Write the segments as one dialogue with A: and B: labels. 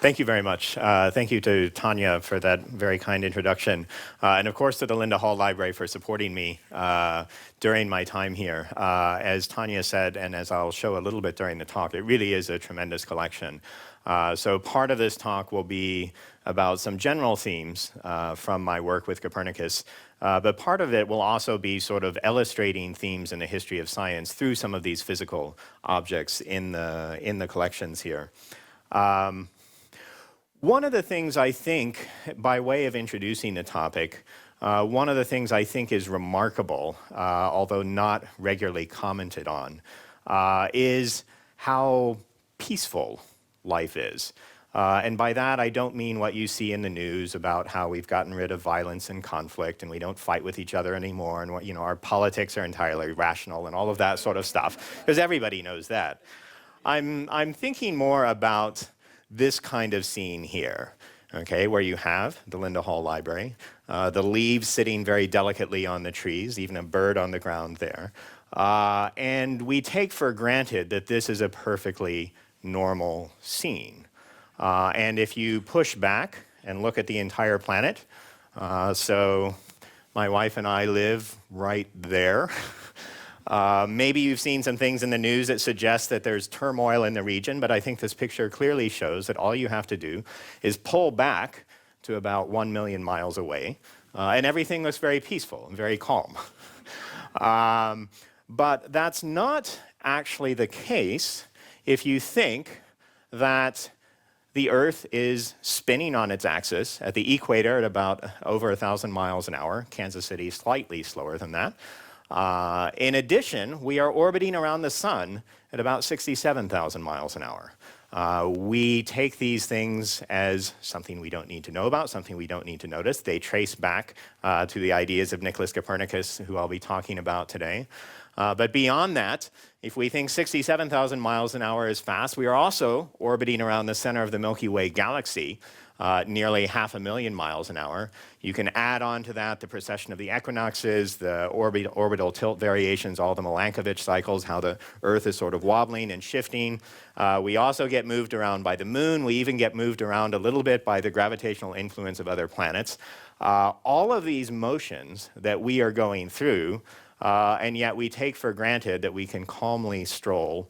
A: Thank you very much. Thank you to Tanya for that very kind introduction. And of course to the Linda Hall Library for supporting me during my time here. As Tanya said, and as I'll show a little bit during the talk, it really is a tremendous collection. So part of this talk will be about some general themes from my work with Copernicus, but part of it will also be sort of illustrating themes in the history of science through some of these physical objects in the collections here. One of the things I think, by way of introducing the topic, one of the things I think is remarkable, although not regularly commented on, is how peaceful life is. And by that, I don't mean what you see in the news about how we've gotten rid of violence and conflict and we don't fight with each other anymore and what, our politics are entirely rational and all of that sort of stuff, because everybody knows that. I'm thinking more about this kind of scene here, okay, where you have the Linda Hall Library, the leaves sitting very delicately on the trees, even a bird on the ground there. And we take for granted that this is a perfectly normal scene. And if you push back and look at the entire planet, so my wife and I live right there. Maybe you've seen some things in the news that suggest that there's turmoil in the region, but I think this picture clearly shows that all you have to do is pull back to about 1 million miles away, and everything looks very peaceful and very calm. But that's not actually the case if you think that the Earth is spinning on its axis at the equator at about over 1,000 miles an hour. Kansas City slightly slower than that. In addition, we are orbiting around the sun at about 67,000 miles an hour. We take these things as something we don't need to know about, something we don't need to notice. They trace back to the ideas of Nicholas Copernicus, who I'll be talking about today. But beyond that, if we think 67,000 miles an hour is fast, we are also orbiting around the center of the Milky Way galaxy, nearly 500,000 miles an hour. You can add on to that the precession of the equinoxes, the orbital tilt variations, all the Milankovitch cycles, how the Earth is sort of wobbling and shifting. We also get moved around by the moon. We even get moved around a little bit by the gravitational influence of other planets. All of these motions that we are going through, and yet we take for granted that we can calmly stroll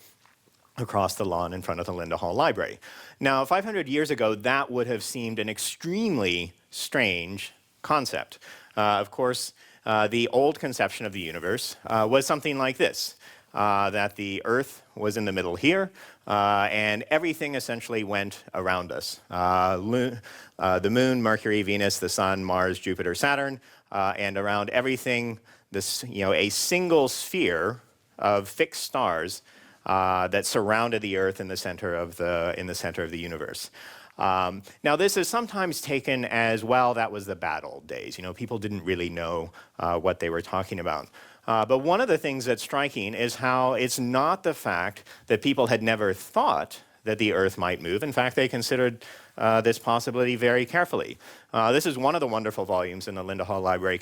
A: across the lawn in front of the Linda Hall Library. Now, 500 years ago, that would have seemed an extremely strange concept. Of course, the old conception of the universe was something like this, that the Earth was in the middle here, and everything essentially went around us. The moon, Mercury, Venus, the sun, Mars, Jupiter, Saturn, and around everything, this, a single sphere of fixed stars that surrounded the Earth in the center of the universe. Now, this is sometimes taken as, well, that was the bad old days. People didn't really know what they were talking about. But one of the things that's striking is how it's not the fact that people had never thought that the Earth might move. In fact, they considered this possibility very carefully. This is one of the wonderful volumes in the Linda Hall Library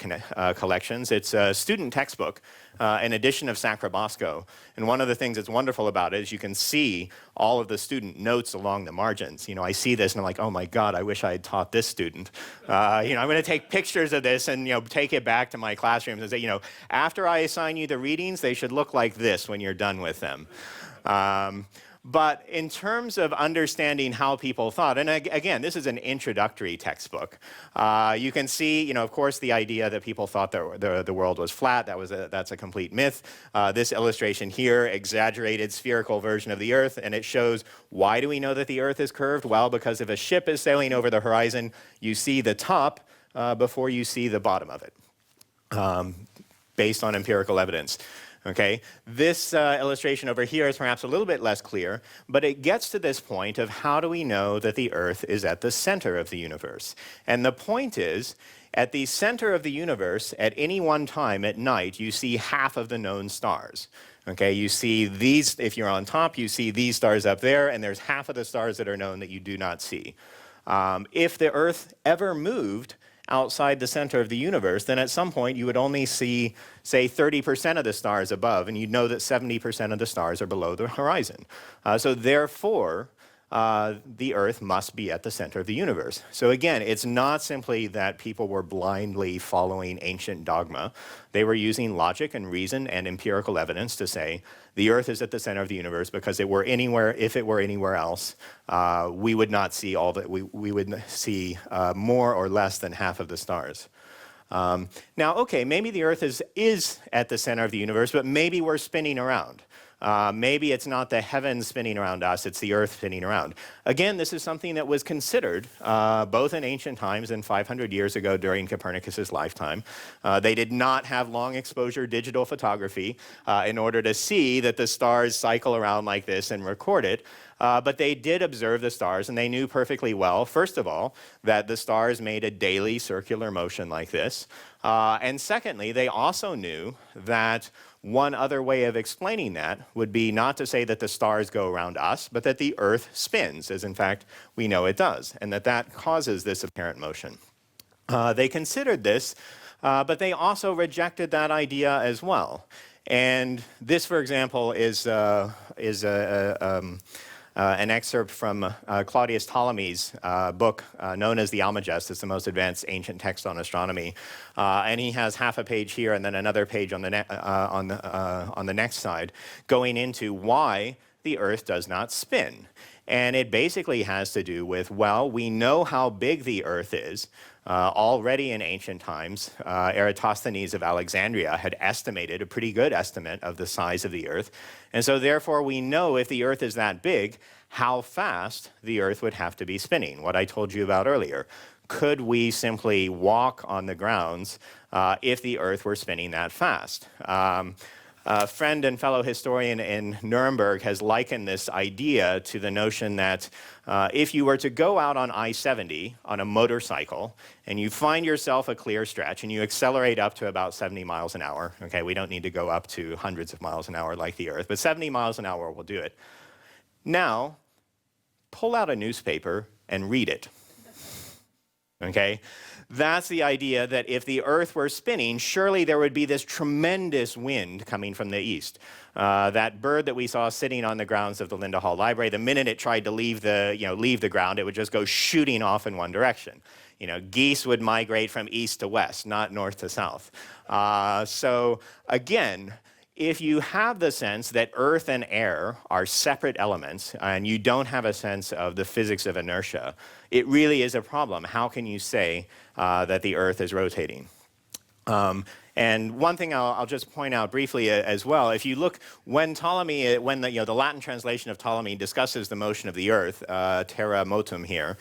A: collections. It's a student textbook, an edition of Sacrobosco. And one of the things that's wonderful about it is you can see all of the student notes along the margins. I see this and I'm like, oh my God, I wish I had taught this student. I'm going to take pictures of this and take it back to my classrooms and say, after I assign you the readings, they should look like this when you're done with them. But in terms of understanding how people thought, and again, this is an introductory textbook, you can see, of course, the idea that people thought the world was flat. That's a complete myth. This illustration here, exaggerated spherical version of the Earth, and it shows, why do we know that the Earth is curved? Well, because if a ship is sailing over the horizon, you see the top before you see the bottom of it, based on empirical evidence. Okay, this illustration over here is perhaps a little bit less clear, but it gets to this point of how do we know that the Earth is at the center of the universe? And the point is, at the center of the universe, at any one time at night, you see half of the known stars. Okay, you see these, if you're on top, you see these stars up there, and there's half of the stars that are known that you do not see. If the Earth ever moved outside the center of the universe, then at some point you would only see, say, 30% of the stars above, and you'd know that 70% of the stars are below the horizon. So therefore, the Earth must be at the center of the universe. So again, it's not simply that people were blindly following ancient dogma. They were using logic and reason and empirical evidence to say the Earth is at the center of the universe because if it were anywhere else, we would not see we would see more or less than half of the stars. Now, okay, maybe the Earth is at the center of the universe, but maybe we're spinning around. Maybe it's not the heavens spinning around us, it's the Earth spinning around. Again, this is something that was considered both in ancient times and 500 years ago during Copernicus's lifetime. They did not have long exposure digital photography in order to see that the stars cycle around like this and record it. But they did observe the stars, and they knew perfectly well, first of all, that the stars made a daily circular motion like this. And secondly, they also knew that one other way of explaining that would be not to say that the stars go around us, but that the Earth spins, as in fact we know it does, and that causes this apparent motion. They considered this, but they also rejected that idea as well. And this, for example, is an excerpt from Claudius Ptolemy's book known as the Almagest. It's the most advanced ancient text on astronomy. And he has half a page here and then another page on the next side going into why the Earth does not spin. And it basically has to do with, well, we know how big the Earth is. Already in ancient times, Eratosthenes of Alexandria had estimated a pretty good estimate of the size of the Earth. And so therefore we know if the Earth is that big, how fast the Earth would have to be spinning, what I told you about earlier. Could we simply walk on the grounds if the Earth were spinning that fast? A friend and fellow historian in Nuremberg has likened this idea to the notion that if you were to go out on I-70 on a motorcycle and you find yourself a clear stretch and you accelerate up to about 70 miles an hour, okay, we don't need to go up to hundreds of miles an hour like the Earth, but 70 miles an hour will do it. Now, pull out a newspaper and read it, okay? That's the idea that if the Earth were spinning, surely there would be this tremendous wind coming from the east. That bird that we saw sitting on the grounds of the Linda Hall Library, the minute it tried to leave the ground, it would just go shooting off in one direction. Geese would migrate from east to west, not north to south. So again, if you have the sense that earth and air are separate elements and you don't have a sense of the physics of inertia, it really is a problem. How can you say that the Earth is rotating? And one thing I'll just point out briefly as well, if you look, when Ptolemy, the Latin translation of Ptolemy discusses the motion of the Earth, terra motum here,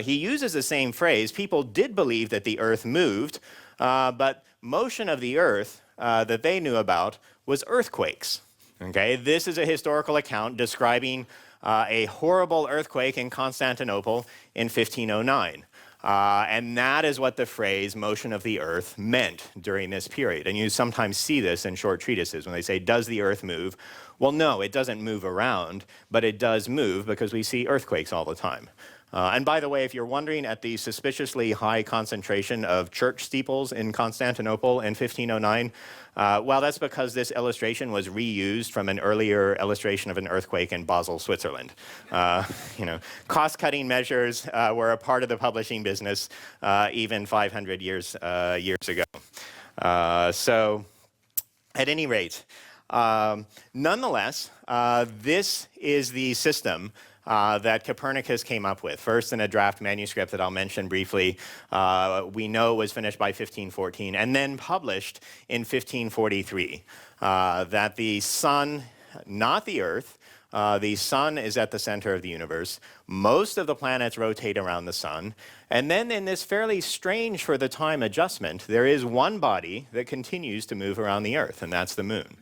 A: he uses the same phrase. People did believe that the Earth moved, but motion of the Earth that they knew about was earthquakes. Okay, this is a historical account describing a horrible earthquake in Constantinople in 1509. And that is what the phrase motion of the Earth meant during this period. And you sometimes see this in short treatises when they say, does the Earth move? Well, no, it doesn't move around, but it does move because we see earthquakes all the time. And by the way, if you're wondering at the suspiciously high concentration of church steeples in Constantinople in 1509, well, that's because this illustration was reused from an earlier illustration of an earthquake in Basel, Switzerland. Cost-cutting measures were a part of the publishing business even 500 years ago. So, at any rate, nonetheless, this is the system that Copernicus came up with. First in a draft manuscript that I'll mention briefly, we know was finished by 1514, and then published in 1543, that the sun, not the Earth, the sun is at the center of the universe. Most of the planets rotate around the sun. And then in this fairly strange for the time adjustment, there is one body that continues to move around the Earth, and that's the moon.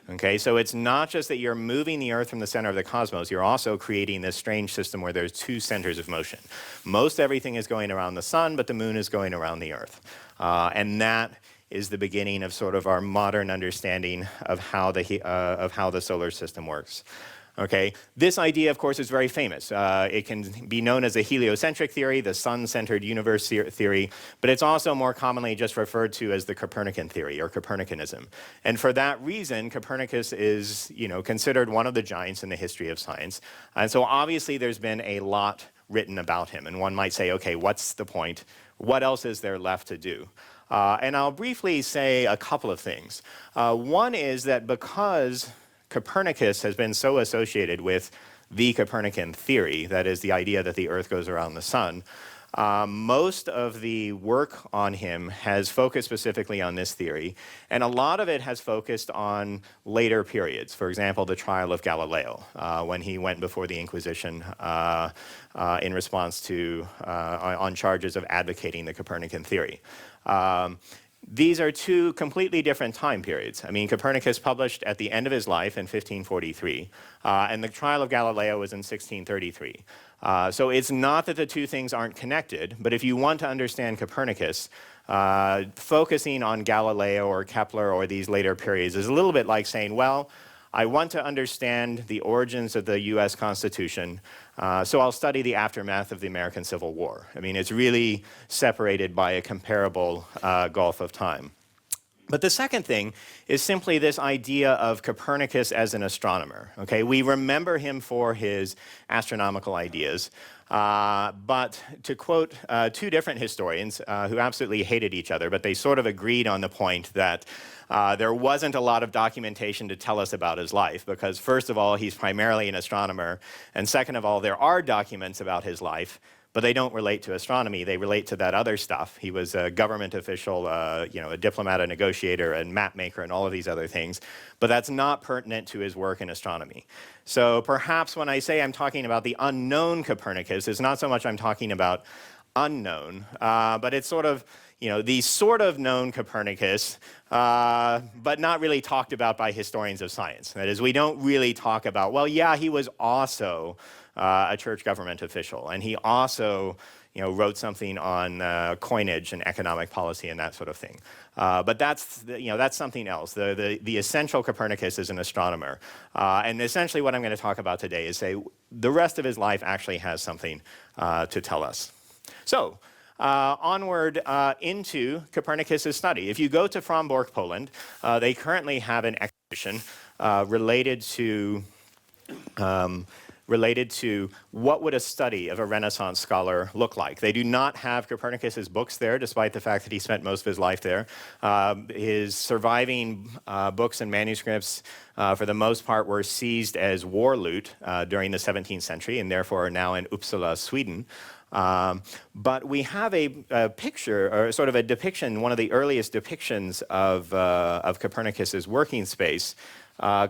A: Okay, so it's not just that you're moving the Earth from the center of the cosmos, you're also creating this strange system where there's two centers of motion. Most everything is going around the sun, but the moon is going around the Earth. And that is the beginning of sort of our modern understanding of how the solar system works. Okay, this idea, of course, is very famous. It can be known as the heliocentric theory, the sun-centered universe theory, but it's also more commonly just referred to as the Copernican theory or Copernicanism. And for that reason, Copernicus is, considered one of the giants in the history of science. And so obviously there's been a lot written about him. And one might say, okay, what's the point? What else is there left to do? And I'll briefly say a couple of things. One is that because Copernicus has been so associated with the Copernican theory, that is the idea that the Earth goes around the sun, most of the work on him has focused specifically on this theory, and a lot of it has focused on later periods. For example, the trial of Galileo, when he went before the Inquisition in response to, on charges of advocating the Copernican theory. These are two completely different time periods. I mean, Copernicus published at the end of his life in 1543, and the trial of Galileo was in 1633. So it's not that the two things aren't connected, but if you want to understand Copernicus, focusing on Galileo or Kepler or these later periods is a little bit like saying, well, I want to understand the origins of the US Constitution, so I'll study the aftermath of the American Civil War. I mean, it's really separated by a comparable gulf of time. But the second thing is simply this idea of Copernicus as an astronomer. Okay, we remember him for his astronomical ideas, but to quote two different historians who absolutely hated each other, but they sort of agreed on the point that there wasn't a lot of documentation to tell us about his life, because first of all, he's primarily an astronomer, and second of all, there are documents about his life, but they don't relate to astronomy. They relate to that other stuff. He was a government official, a diplomat, a negotiator, a map maker, and all of these other things. But that's not pertinent to his work in astronomy. So perhaps when I say I'm talking about the unknown Copernicus, it's not so much I'm talking about unknown, but it's sort of, the sort of known Copernicus, but not really talked about by historians of science. That is, we don't really talk about, well, yeah, he was also a church government official, and he also, wrote something on coinage and economic policy and that sort of thing. But that's something else. The essential Copernicus is an astronomer, and essentially what I'm going to talk about today is say the rest of his life actually has something to tell us. So. Onward into Copernicus' study. If you go to Frombork, Poland, they currently have an exhibition related to what would a study of a Renaissance scholar look like. They do not have Copernicus' books there, despite the fact that he spent most of his life there. His surviving books and manuscripts, for the most part, were seized as war loot during the 17th century, and therefore are now in Uppsala, Sweden. But we have a picture, or sort of a depiction, one of the earliest depictions of Copernicus' working space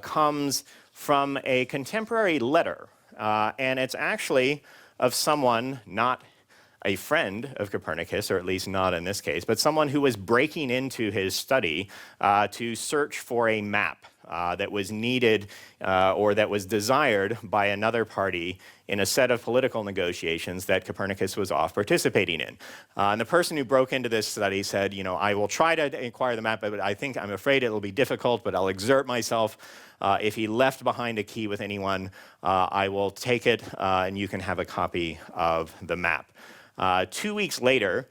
A: comes from a contemporary letter. And it's actually of someone, not a friend of Copernicus, or at least not in this case, but someone who was breaking into his study to search for a map that was needed or that was desired by another party in a set of political negotiations that Copernicus was off participating in. And the person who broke into this study said, I will try to acquire the map, but I'm afraid it'll be difficult, but I'll exert myself. If he left behind a key with anyone, I will take it, and you can have a copy of the map. 2 weeks later,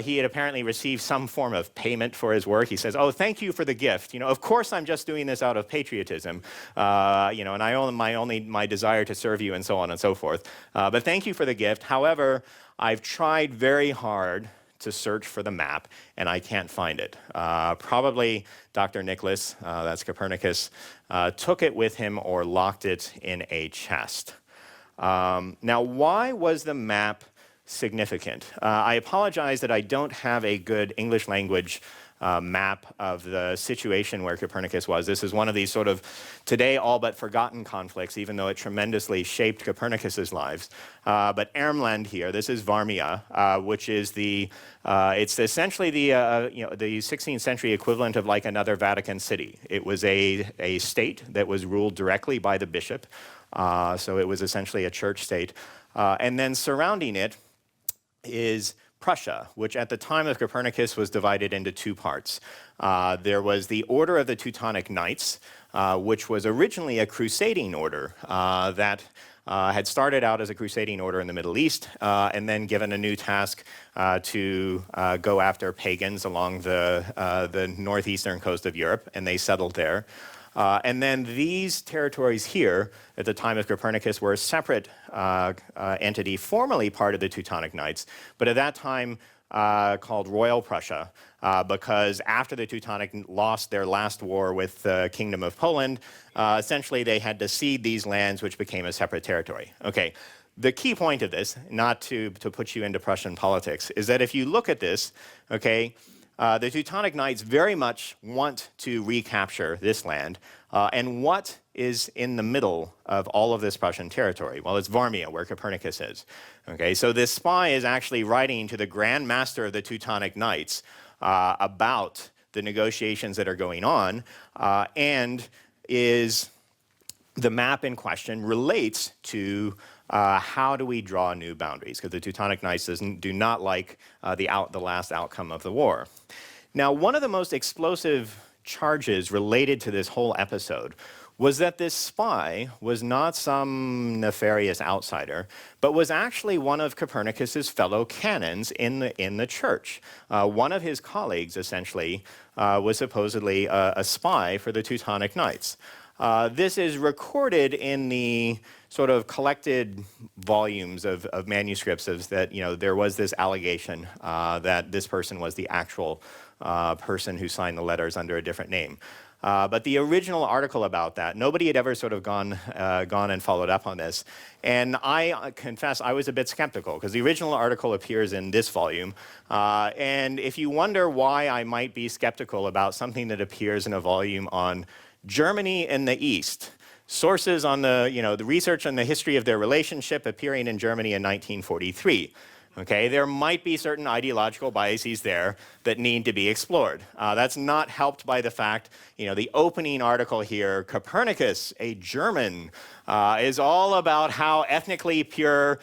A: he had apparently received some form of payment for his work. He says, oh, thank you for the gift. Of course I'm just doing this out of patriotism, and I own my desire to serve you and so on and so forth. But thank you for the gift. However, I've tried very hard to search for the map, and I can't find it. Probably Dr. Nicholas, that's Copernicus, took it with him or locked it in a chest. Now, why was the map significant? I apologize that I don't have a good English language map of the situation where Copernicus was. This is one of these sort of today all but forgotten conflicts, even though it tremendously shaped Copernicus's lives. But Ermland here, this is Varmia, which is it's essentially the 16th century equivalent of like another Vatican City. It was a state that was ruled directly by the bishop, so it was essentially a church state. And then surrounding it is Prussia, which at the time of Copernicus was divided into two parts. There was the Order of the Teutonic Knights, which was originally a crusading order that had started out as a crusading order in the Middle East and then given a new task to go after pagans along the northeastern coast of Europe, and they settled there. And then these territories here, at the time of Copernicus, were a separate entity, formerly part of the Teutonic Knights, but at that time called Royal Prussia, because after the Teutonic lost their last war with the Kingdom of Poland, essentially they had to cede these lands, which became a separate territory. Okay. The key point of this, not to put you into Prussian politics, is that if you look at this, okay, the Teutonic Knights very much want to recapture this land. And what is in the middle of all of this Prussian territory? Well, it's Warmia, where Copernicus is. Okay, so this spy is actually writing to the Grand Master of the Teutonic Knights about the negotiations that are going on, and is the map in question relates to how do we draw new boundaries, because the Teutonic Knights do not like the last outcome of the war. Now, one of the most explosive charges related to this whole episode was that this spy was not some nefarious outsider, but was actually one of Copernicus's fellow canons in the church. One of his colleagues, essentially, was supposedly a spy for the Teutonic Knights. This is recorded in the sort of collected volumes of manuscripts that, you know, there was this allegation that this person was the actual person who signed the letters under a different name. But the original article about that, nobody had ever sort of gone and followed up on this. And I confess I was a bit skeptical, because the original article appears in this volume. And if you wonder why I might be skeptical about something that appears in a volume on Germany and the East, sources on the research on the history of their relationship appearing in Germany in 1943. Okay, there might be certain ideological biases there that need to be explored. That's not helped by the fact, the opening article here, Copernicus, a German, is all about how ethnically pure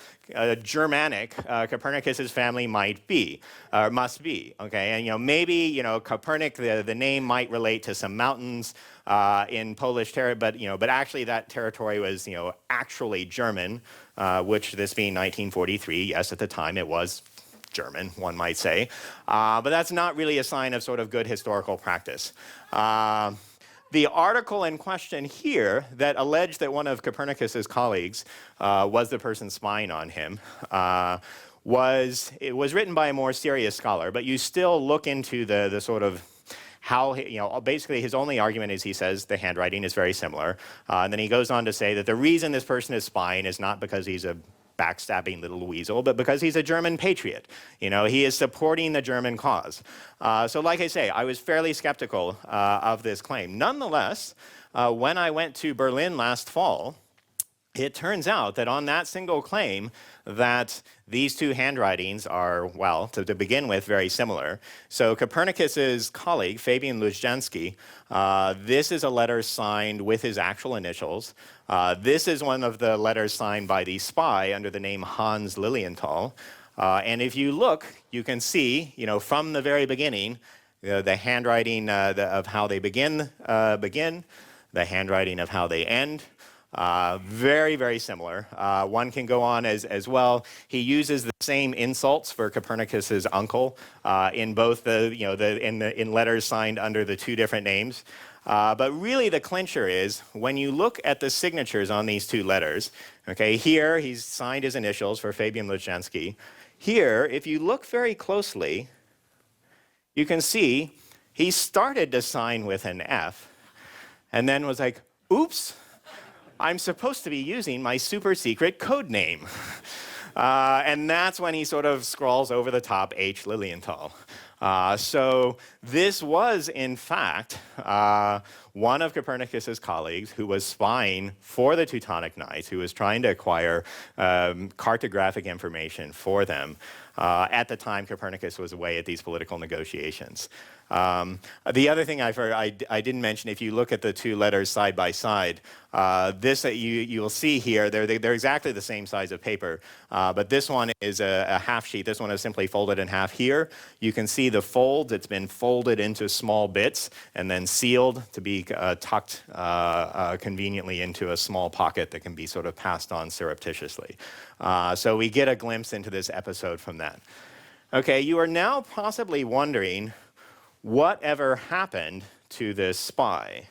A: Germanic Copernicus's family must be. Okay, and maybe Copernic, the name might relate to some mountains in Polish territory, but actually that territory was actually German, which this being 1943, yes, at the time it was German, one might say, but that's not really a sign of sort of good historical practice. The article in question here that alleged that one of Copernicus's colleagues was the person spying on him was written by a more serious scholar, but you still look into the sort of how, basically his only argument is he says the handwriting is very similar. And then he goes on to say that the reason this person is spying is not because he's a backstabbing little weasel, but because he's a German patriot. He is supporting the German cause. So like I say, I was fairly skeptical of this claim. Nonetheless, when I went to Berlin last fall, it turns out that on that single claim that these two handwritings are, well, to begin with, very similar. So Copernicus's colleague, Fabian Lubchansky, this is a letter signed with his actual initials. This is one of the letters signed by the spy under the name Hans Lilienthal. And if you look, you can see, from the very beginning, the handwriting of how they begin, the handwriting of how they end. Very, very similar. One can go on as well. He uses the same insults for Copernicus's uncle in both in letters signed under the two different names. But really the clincher is when you look at the signatures on these two letters, okay, here he's signed his initials for Fabian Lubchansky. Here, if you look very closely, you can see he started to sign with an F and then was like, oops, I'm supposed to be using my super secret code name. And that's when he sort of scrawls over the top H. Lilienthal. So this was, in fact, one of Copernicus's colleagues who was spying for the Teutonic Knights, who was trying to acquire cartographic information for them. At the time, Copernicus was away at these political negotiations. The other thing I didn't mention, if you look at the two letters side by side, this you will see here, they're exactly the same size of paper, but this one is a half sheet. This one is simply folded in half here. You can see the folds. It's been folded into small bits and then sealed to be tucked conveniently into a small pocket that can be sort of passed on surreptitiously. So we get a glimpse into this episode from that. Okay, you are now possibly wondering, whatever happened to this spy?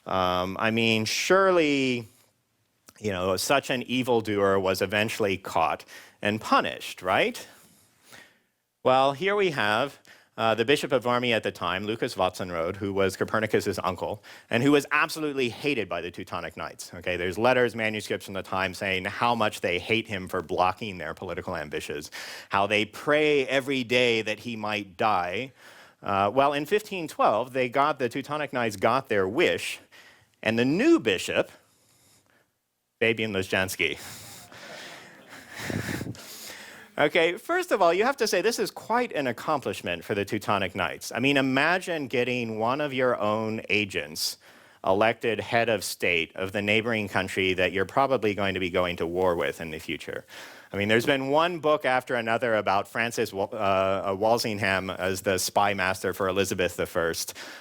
A: I mean, surely, you know, such an evildoer was eventually caught and punished, right? Well, here we have the Bishop of Varmi at the time, Lucas Vatsanrode, who was Copernicus's uncle, and who was absolutely hated by the Teutonic Knights. Okay, there's letters, manuscripts from the time saying how much they hate him for blocking their political ambitions, how they pray every day that he might die. Well, in 1512, the Teutonic Knights got their wish, and the new bishop, Fabian Leszczynski. Okay, first of all, you have to say this is quite an accomplishment for the Teutonic Knights. I mean, imagine getting one of your own agents elected head of state of the neighboring country that you're probably going to be going to war with in the future. I mean, there's been one book after another about Francis Walsingham as the spy master for Elizabeth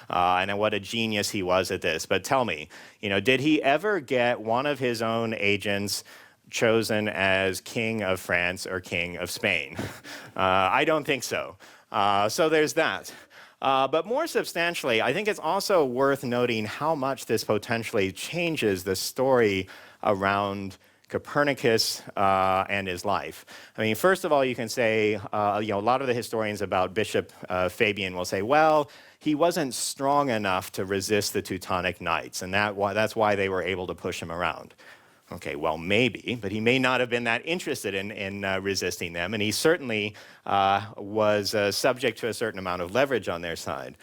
A: I, and what a genius he was at this. But tell me, you know, did he ever get one of his own agents chosen as King of France or King of Spain? I don't think so. So there's that. But more substantially, I think it's also worth noting how much this potentially changes the story around Copernicus and his life. I mean, first of all, you can say, you know, a lot of the historians about Bishop Fabian will say, well, he wasn't strong enough to resist the Teutonic Knights, and that's why they were able to push him around. Okay, well, maybe, but he may not have been that interested in resisting them, and he certainly was subject to a certain amount of leverage on their side.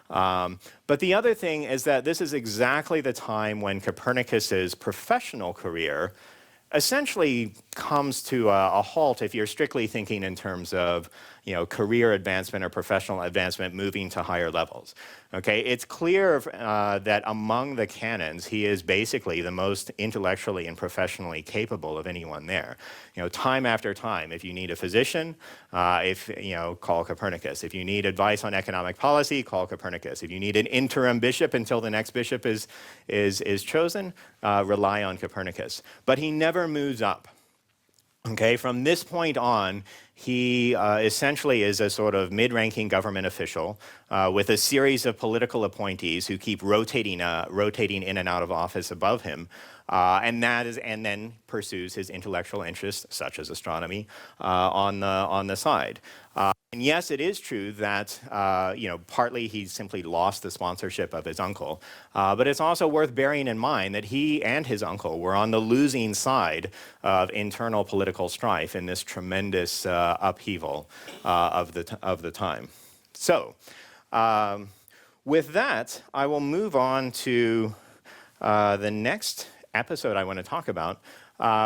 A: But the other thing is that this is exactly the time when Copernicus's professional career essentially comes to a halt if you're strictly thinking in terms of, you know, career advancement or professional advancement moving to higher levels. Okay, it's clear that among the canons, he is basically the most intellectually and professionally capable of anyone there. You know, time after time, if you need a physician, call Copernicus. If you need advice on economic policy, call Copernicus. If you need an interim bishop until the next bishop is chosen, rely on Copernicus. But he never moves up. Okay, from this point on, he essentially is a sort of mid-ranking government official with a series of political appointees who keep rotating in and out of office above him, and then pursues his intellectual interests, such as astronomy, on the side. And yes, it is true that partly he simply lost the sponsorship of his uncle, but it's also worth bearing in mind that he and his uncle were on the losing side of internal political strife in this tremendous upheaval of the time. So, with that, I will move on to the next episode I want to talk about,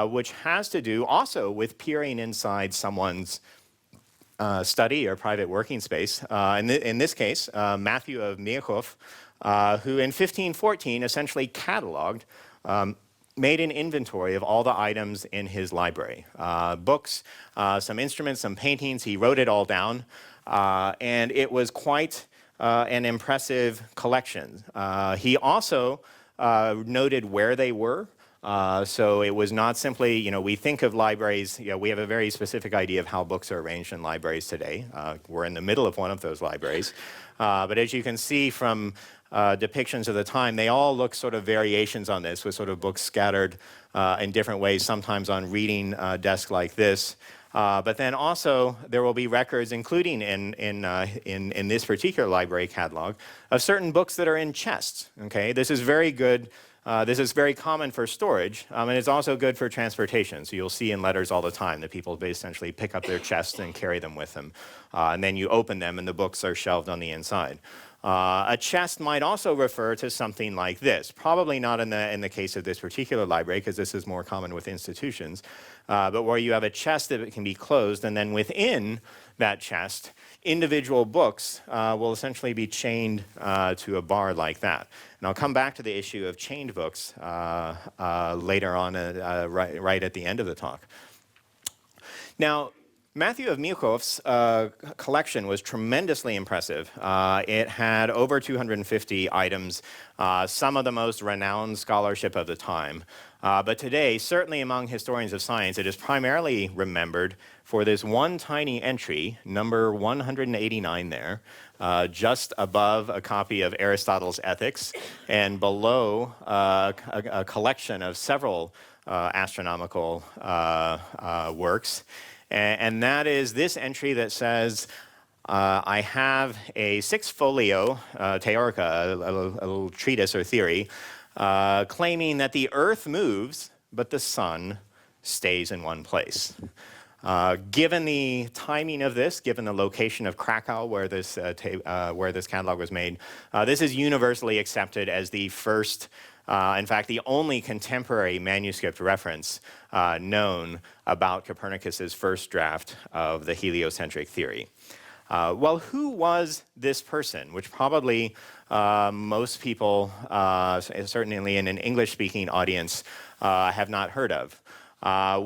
A: which has to do also with peering inside someone's study or private working space. In this case, Matthew of Miechov, who in 1514 essentially cataloged, made an inventory of all the items in his library. Books, some instruments, some paintings. He wrote it all down, and it was quite an impressive collection. He also noted where they were. So it was not simply, we think of libraries, we have a very specific idea of how books are arranged in libraries today. We're in the middle of one of those libraries. But as you can see from depictions of the time, they all look sort of variations on this, with sort of books scattered in different ways, sometimes on reading desks like this. But then also there will be records, including in this particular library catalog, of certain books that are in chests. Okay, this is very good. This is very common for storage, and it's also good for transportation. So you'll see in letters all the time that people essentially pick up their chests and carry them with them. And then you open them and the books are shelved on the inside. A chest might also refer to something like this, probably not in the case of this particular library, because this is more common with institutions, but where you have a chest that can be closed, and then within that chest, individual books will essentially be chained to a bar like that. And I'll come back to the issue of chained books later on, right at the end of the talk. Now, Matthew of Michow's collection was tremendously impressive. It had over 250 items, some of the most renowned scholarship of the time. But today, certainly among historians of science, it is primarily remembered for this one tiny entry, number 189 there, just above a copy of Aristotle's Ethics, and below a collection of several astronomical works. And that is this entry that says, I have a 6-folio theorica, a little treatise or theory, claiming that the Earth moves, but the sun stays in one place. Given the timing of this, given the location of Krakow where this catalog was made, this is universally accepted as the first, in fact, the only contemporary manuscript reference known about Copernicus's first draft of the heliocentric theory. Well, who was this person, which probably most people, certainly in an English-speaking audience, have not heard of?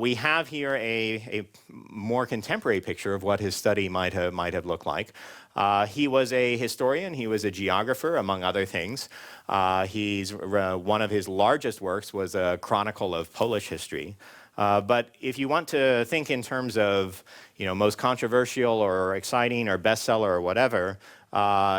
A: We have here a more contemporary picture of what his study might have looked like. He was a historian, he was a geographer, among other things. One of his largest works was a chronicle of Polish history. But if you want to think in terms of, most controversial or exciting or bestseller or whatever,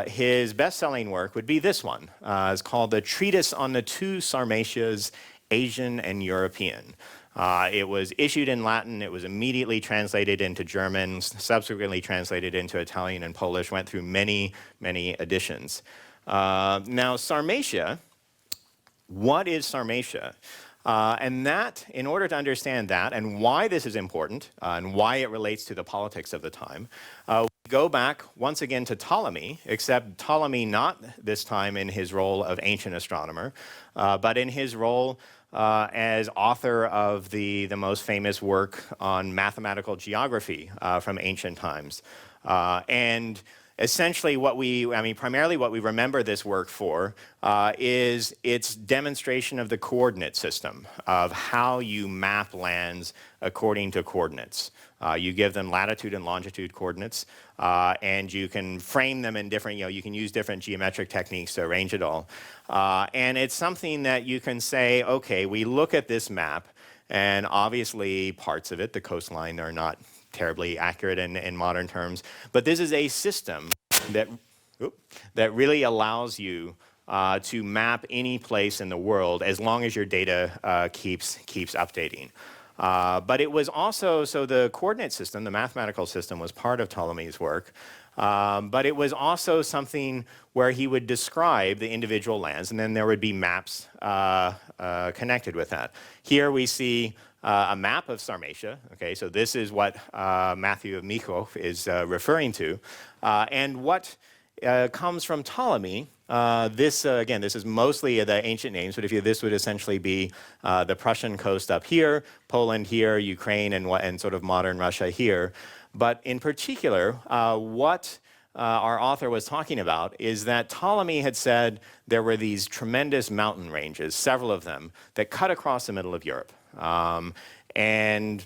A: his best-selling work would be this one. It's called The Treatise on the Two Sarmatias, Asian and European. It was issued in Latin, it was immediately translated into German, subsequently translated into Italian and Polish, went through many, many editions. Now, Sarmatia, what is Sarmatia? And that, in order to understand that and why this is important and why it relates to the politics of the time, we go back once again to Ptolemy, except Ptolemy not this time in his role of ancient astronomer, but in his role as author of the most famous work on mathematical geography from ancient times. And essentially primarily what we remember this work for is its demonstration of the coordinate system, of how you map lands according to coordinates. You give them latitude and longitude coordinates, and you can frame them in different, you can use different geometric techniques to arrange it all. And it's something that you can say, okay, we look at this map, and obviously parts of it, the coastline, are not terribly accurate in modern terms, but this is a system that really allows you to map any place in the world as long as your data keeps updating. But it was also, so the coordinate system, the mathematical system, was part of Ptolemy's work, but it was also something where he would describe the individual lands, and then there would be maps connected with that. Here we see a map of Sarmatia. Okay, so this is what Matthew of Michow is referring to. And what comes from Ptolemy, this is mostly the ancient names, but this would essentially be the Prussian coast up here, Poland here, Ukraine, and sort of modern Russia here. But in particular, what our author was talking about is that Ptolemy had said there were these tremendous mountain ranges, several of them, that cut across the middle of Europe. And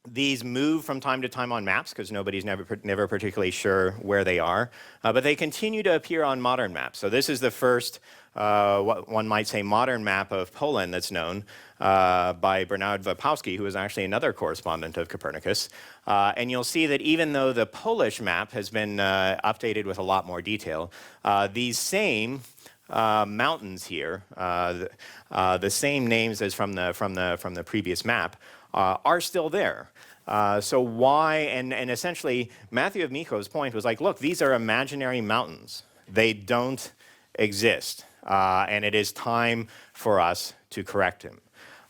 A: these move from time to time on maps because nobody's never particularly sure where they are, but they continue to appear on modern maps. So this is the first, what one might say, modern map of Poland that's known by Bernard Wapowski, who was actually another correspondent of Copernicus. And you'll see that even though the Polish map has been updated with a lot more detail, these same mountains here, the same names as from the previous map, are still there. So why, and essentially Matthew of Michow's point was like, look, these are imaginary mountains. They don't exist, and it is time for us to correct him.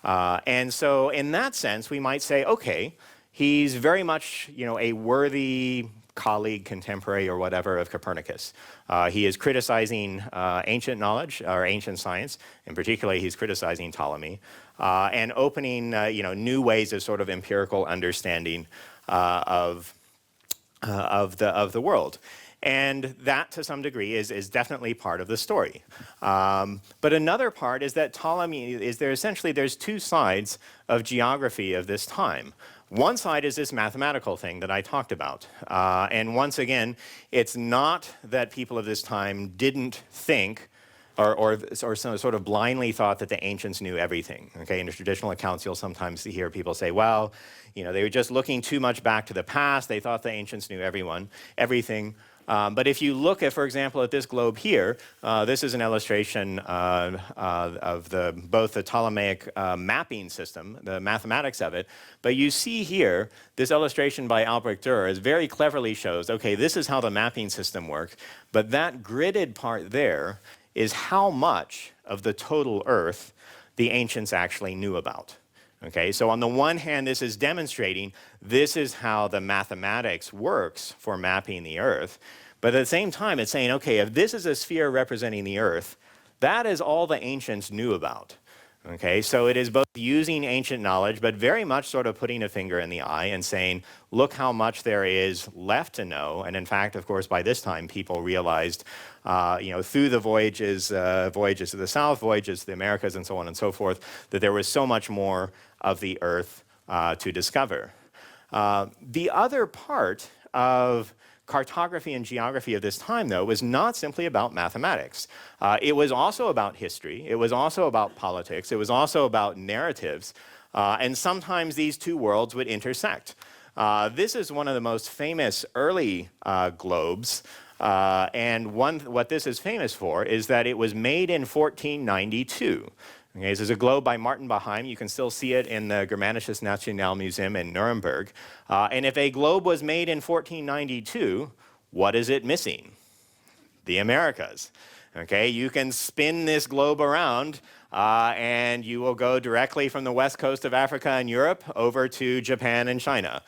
A: And so in that sense, we might say, okay, he's very much, a worthy colleague, contemporary, or whatever of Copernicus. He is criticizing ancient knowledge, or ancient science, and particularly he's criticizing Ptolemy, and opening new ways of sort of empirical understanding of the world. And that, to some degree, is definitely part of the story. But another part is that Ptolemy there's two sides of geography of this time. One side is this mathematical thing that I talked about. And once again, it's not that people of this time didn't think or sort of blindly thought that the ancients knew everything. Okay, in the traditional accounts, you'll sometimes hear people say, well, they were just looking too much back to the past. They thought the ancients knew everything. But if you look at, for example, at this globe here, this is an illustration of both the Ptolemaic mapping system, the mathematics of it. But you see here, this illustration by Albrecht Dürer very cleverly shows, okay, this is how the mapping system works. But that gridded part there is how much of the total Earth the ancients actually knew about. Okay, so on the one hand, this is demonstrating this is how the mathematics works for mapping the Earth. But at the same time, it's saying, okay, if this is a sphere representing the Earth, that is all the ancients knew about. Okay, so it is both using ancient knowledge, but very much sort of putting a finger in the eye and saying, look how much there is left to know. And in fact, of course, by this time, people realized, through the voyages to the South, voyages to the Americas, and so on and so forth, that there was so much more of the Earth to discover. The other part of cartography and geography of this time, though, was not simply about mathematics. It was also about history. It was also about politics. It was also about narratives. And sometimes these two worlds would intersect. This is one of the most famous early globes. And what this is famous for is that it was made in 1492. Okay, this is a globe by Martin Beheim. You can still see it in the Germanisches Nationalmuseum in Nuremberg. And if a globe was made in 1492, what is it missing? The Americas. Okay, you can spin this globe around and you will go directly from the west coast of Africa and Europe over to Japan and China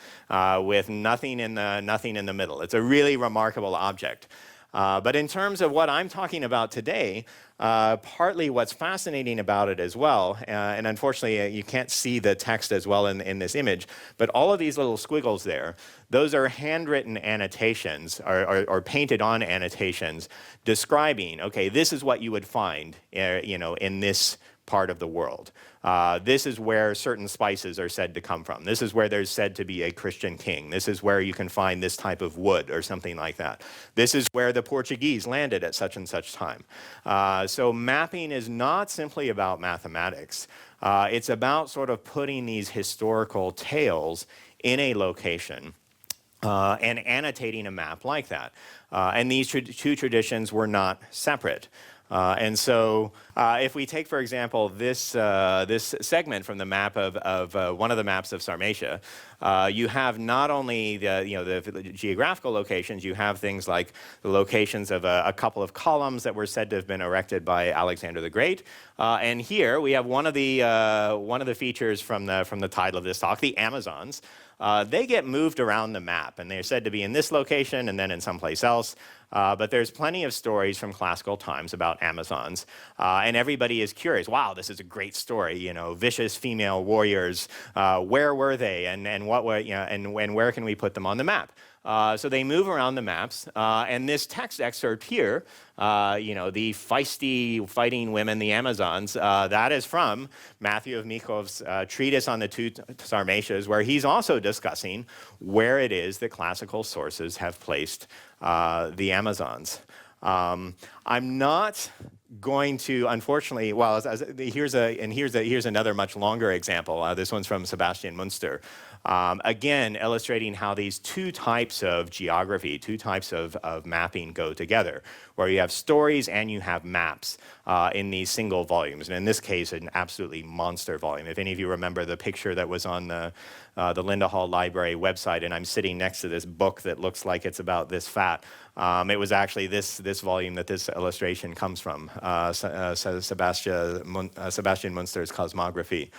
A: with nothing in the middle. It's a really remarkable object. But in terms of what I'm talking about today, partly what's fascinating about it as well, and unfortunately you can't see the text as well in this image, but all of these little squiggles there, those are handwritten annotations or painted on annotations describing, okay, this is what you would find in this part of the world. This is where certain spices are said to come from. This is where there's said to be a Christian king. This is where you can find this type of wood or something like that. This is where the Portuguese landed at such and such time. So mapping is not simply about mathematics. It's about sort of putting these historical tales in a location and annotating a map like that. And these two traditions were not separate. And so if we take, for example, this segment from the map of one of the maps of Sarmatia, you have not only the geographical locations, you have things like the locations of a couple of columns that were said to have been erected by Alexander the Great. And here we have one of the features from the title of this talk, the Amazons. They get moved around the map, and they're said to be in this location and then in someplace else. But there's plenty of stories from classical times about Amazons, and everybody is curious. Wow, this is a great story. Vicious female warriors. Where were they, and what were, and where can we put them on the map? So they move around the maps, and this text excerpt here, the feisty fighting women, the Amazons, that is from Matthew of Mikov's treatise on the two Sarmatias, where he's also discussing where it is that classical sources have placed the Amazons. I'm not going to, unfortunately, well, here's another much longer example. This one's from Sebastian Münster. Again, illustrating how these two types of geography, two types of mapping go together, where you have stories and you have maps in these single volumes. And in this case, an absolutely monster volume. If any of you remember the picture that was on the Linda Hall Library website, and I'm sitting next to this book that looks like it's about this fat, it was actually this volume that this illustration comes from, Sebastian Münster's Cosmography.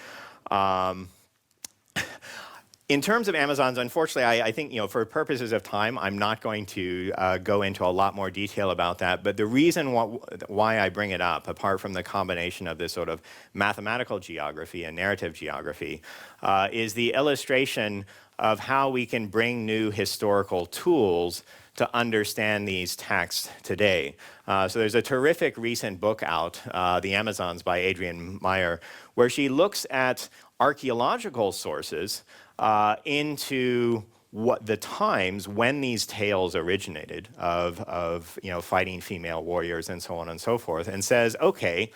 A: In terms of Amazons, unfortunately, I think, for purposes of time, I'm not going to go into a lot more detail about that. But the reason why I bring it up, apart from the combination of this sort of mathematical geography and narrative geography, is the illustration of how we can bring new historical tools to understand these texts today. So there's a terrific recent book out, The Amazons by Adrienne Meyer, where she looks at archaeological sources into what the times when these tales originated of fighting female warriors and so on and so forth, and says, okay,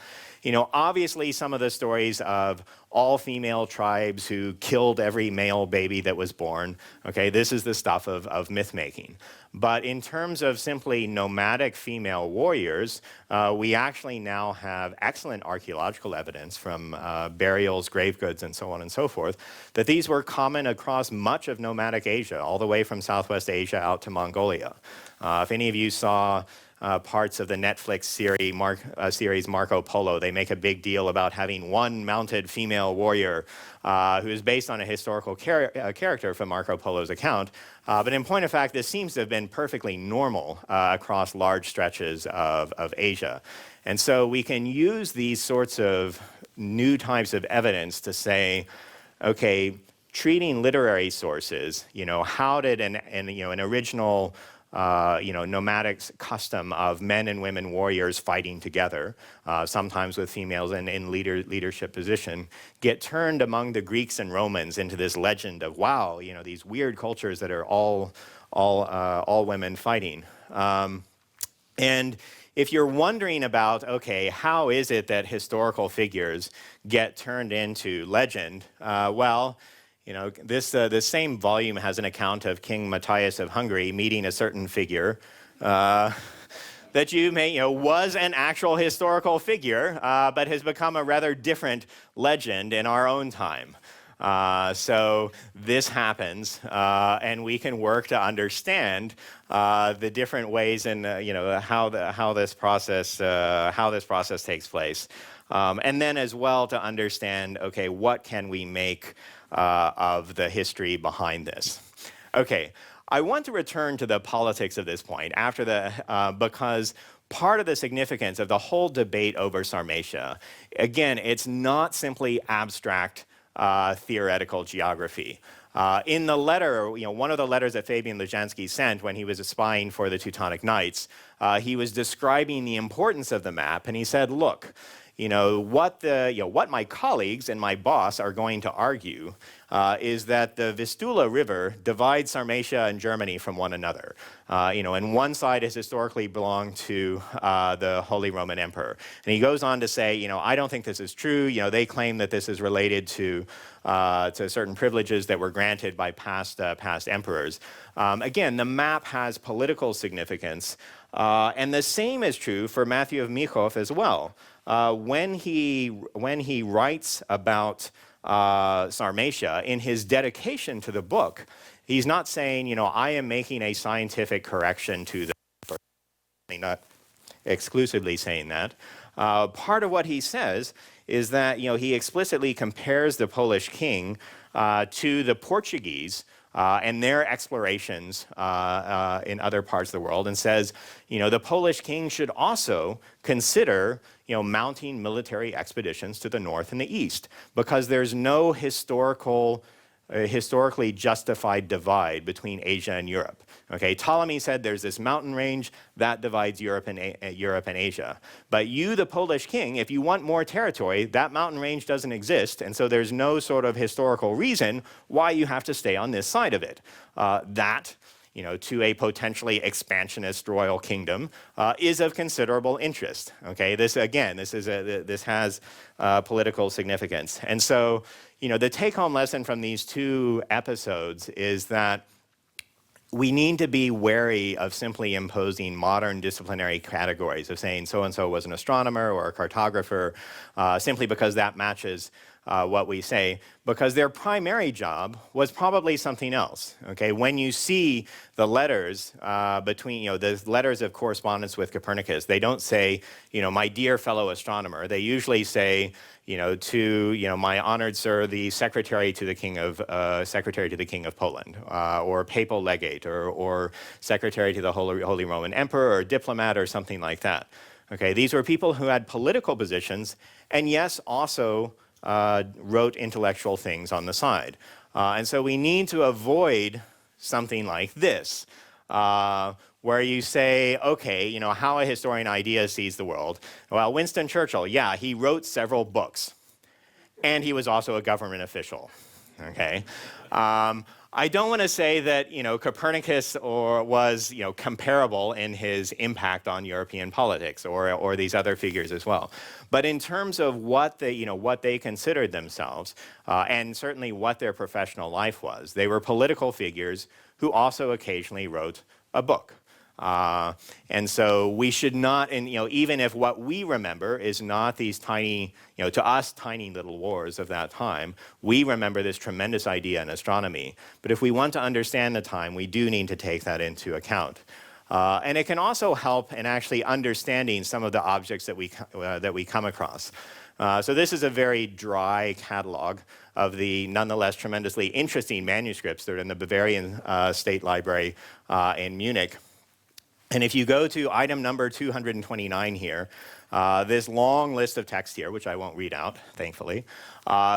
A: obviously some of the stories of all-female tribes who killed every male baby that was born, okay, this is the stuff of myth-making. But in terms of simply nomadic female warriors, we actually now have excellent archaeological evidence from burials, grave goods, and so on and so forth, that these were common across much of nomadic Asia, all the way from Southwest Asia out to Mongolia. If any of you saw parts of the Netflix series Marco Polo, they make a big deal about having one mounted female warrior who is based on a historical character from Marco Polo's account. But in point of fact, this seems to have been perfectly normal across large stretches of Asia. And so we can use these sorts of new types of evidence to say, okay, treating literary sources, how did an original nomadic custom of men and women warriors fighting together, sometimes with females in leadership position, get turned among the Greeks and Romans into this legend of, wow, these weird cultures that are all women fighting. And if you're wondering about, okay, how is it that historical figures get turned into legend? This same volume has an account of King Matthias of Hungary meeting a certain figure that was an actual historical figure, but has become a rather different legend in our own time. So this happens, and we can work to understand the different ways in how this process takes place, and then as well to understand, okay, what can we make of the history behind this. Okay, I want to return to the politics of this point because part of the significance of the whole debate over Sarmatia, again, it's not simply abstract theoretical geography. In the letter, one of the letters that Fabian Lubchansky sent when he was spying for the Teutonic Knights, he was describing the importance of the map, and he said, look, what my colleagues and my boss are going to argue is that the Vistula River divides Sarmatia and Germany from one another. And one side has historically belonged to the Holy Roman Emperor. And he goes on to say, I don't think this is true. They claim that this is related to certain privileges that were granted by past emperors. Again, the map has political significance. And the same is true for Matthew of Michov as well. When he writes about Sarmatia in his dedication to the book, he's not saying, I am making a scientific correction to the book. Not exclusively saying that. Part of what he says is that, he explicitly compares the Polish king to the Portuguese and their explorations in other parts of the world, and says, the Polish king should also consider, mounting military expeditions to the north and the east, because there's no historically justified divide between Asia and Europe. Okay, Ptolemy said there's this mountain range that divides Europe and Asia. But you, the Polish king, if you want more territory, that mountain range doesn't exist, and so there's no sort of historical reason why you have to stay on this side of it. To a potentially expansionist royal kingdom is of considerable interest. Okay, this has political significance. And so, the take-home lesson from these two episodes is that we need to be wary of simply imposing modern disciplinary categories of saying so-and-so was an astronomer or a cartographer simply because that matches what we say, because their primary job was probably something else. Okay, when you see the letters between, the letters of correspondence with Copernicus, they don't say, my dear fellow astronomer. They usually say, to, my honored sir, the secretary to the king of Poland, or papal legate, or secretary to the Holy Roman Emperor, or diplomat, or something like that. Okay, these were people who had political positions, and yes, also wrote intellectual things on the side. And so we need to avoid something like this, where you say, okay, how a historian idea sees the world. Well, Winston Churchill, yeah, he wrote several books, and he was also a government official, okay? I don't want to say that, Copernicus was, comparable in his impact on European politics, or these other figures as well. But in terms of what they considered themselves, and certainly what their professional life was, they were political figures who also occasionally wrote a book. And so we should not, and even if what we remember is not these tiny, to us, tiny little wars of that time, we remember this tremendous idea in astronomy. But if we want to understand the time, we do need to take that into account. And it can also help in actually understanding some of the objects that we come across. So this is a very dry catalog of the nonetheless tremendously interesting manuscripts that are in the Bavarian State Library in Munich. And if you go to item number 229 here, this long list of text here, which I won't read out, thankfully,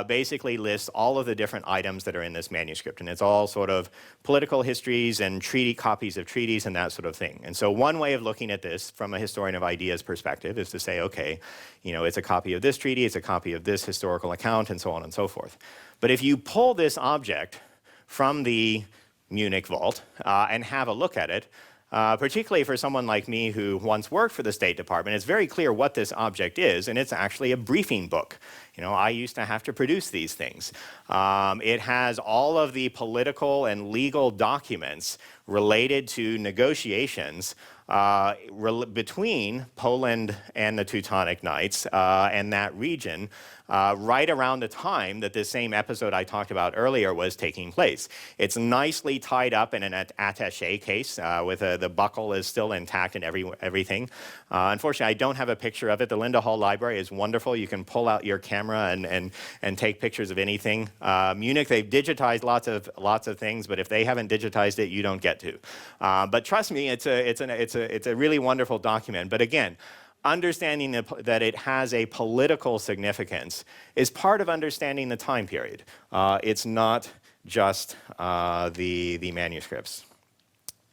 A: basically lists all of the different items that are in this manuscript. And it's all sort of political histories and copies of treaties and that sort of thing. And so one way of looking at this from a historian of ideas perspective is to say, okay, it's a copy of this treaty, it's a copy of this historical account, and so on and so forth. But if you pull this object from the Munich vault and have a look at it, particularly for someone like me who once worked for the State Department, it's very clear what this object is, and it's actually a briefing book. I used to have to produce these things. It has all of the political and legal documents related to negotiations between Poland and the Teutonic Knights and that region right around the time that this same episode I talked about earlier was taking place. It's nicely tied up in an attaché case with the buckle is still intact and everything. Unfortunately, I don't have a picture of it. The Linda Hall Library is wonderful. You can pull out your camera and take pictures of anything. Munich, they've digitized lots of things, but if they haven't digitized it, you don't get to. But trust me, it's a really wonderful document. But again, understanding that it has a political significance is part of understanding the time period. It's not just the manuscripts.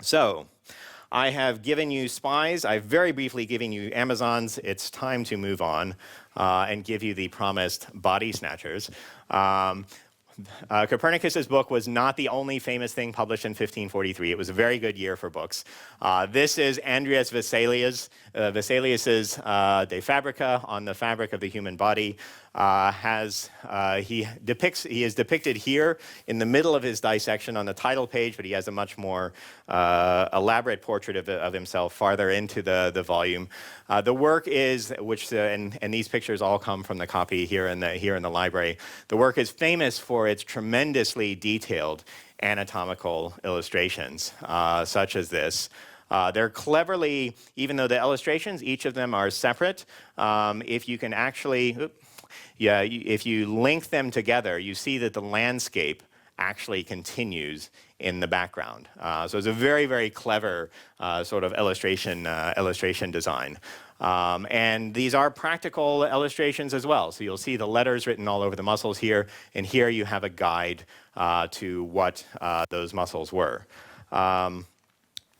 A: So I have given you Spies. I've very briefly given you Amazons. It's time to move on and give you the promised Body Snatchers. Copernicus's book was not the only famous thing published in 1543. It was a very good year for books. This is Andreas Vesalius's De Fabrica, on the fabric of the human body. He is depicted here in the middle of his dissection on the title page, but he has a much more elaborate portrait of himself farther into the volume. The work is, and these pictures all come from the copy here in the library. The work is famous for its tremendously detailed anatomical illustrations, such as this. They're cleverly, even though the illustrations, each of them are separate, if you can actually, if you link them together, you see that the landscape actually continues in the background. So it's a very, very clever sort of illustration design. And these are practical illustrations as well. So you'll see the letters written all over the muscles here, and here you have a guide to what those muscles were.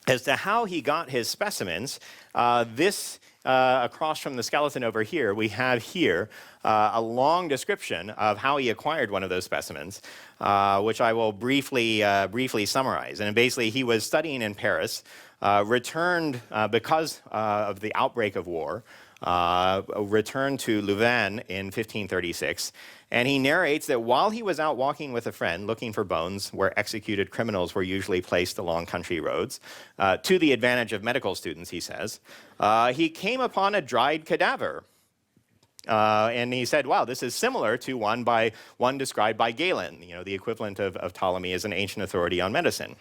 A: As to how he got his specimens, across from the skeleton over here, we have here a long description of how he acquired one of those specimens, which I will briefly summarize. And basically, he was studying in Paris, returned because of the outbreak of war, returned to Louvain in 1536, and he narrates that while he was out walking with a friend looking for bones where executed criminals were usually placed along country roads, to the advantage of medical students, he says, he came upon a dried cadaver. And he said, wow, this is similar to one described by Galen, the equivalent of Ptolemy as an ancient authority on medicine.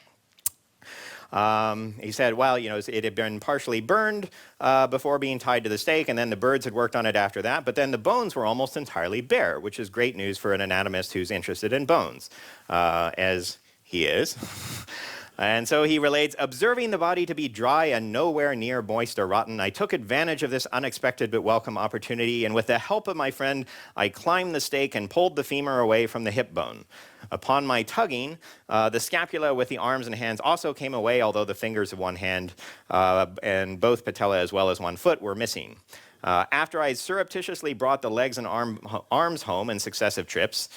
A: He said, well, it had been partially burned before being tied to the stake, and then the birds had worked on it after that, but then the bones were almost entirely bare, which is great news for an anatomist who's interested in bones, as he is. And so he relates, observing the body to be dry and nowhere near moist or rotten, I took advantage of this unexpected but welcome opportunity, and with the help of my friend, I climbed the stake and pulled the femur away from the hip bone. Upon my tugging, the scapula with the arms and hands also came away, although the fingers of one hand and both patella as well as one foot were missing. After I surreptitiously brought the legs and arms home in successive trips,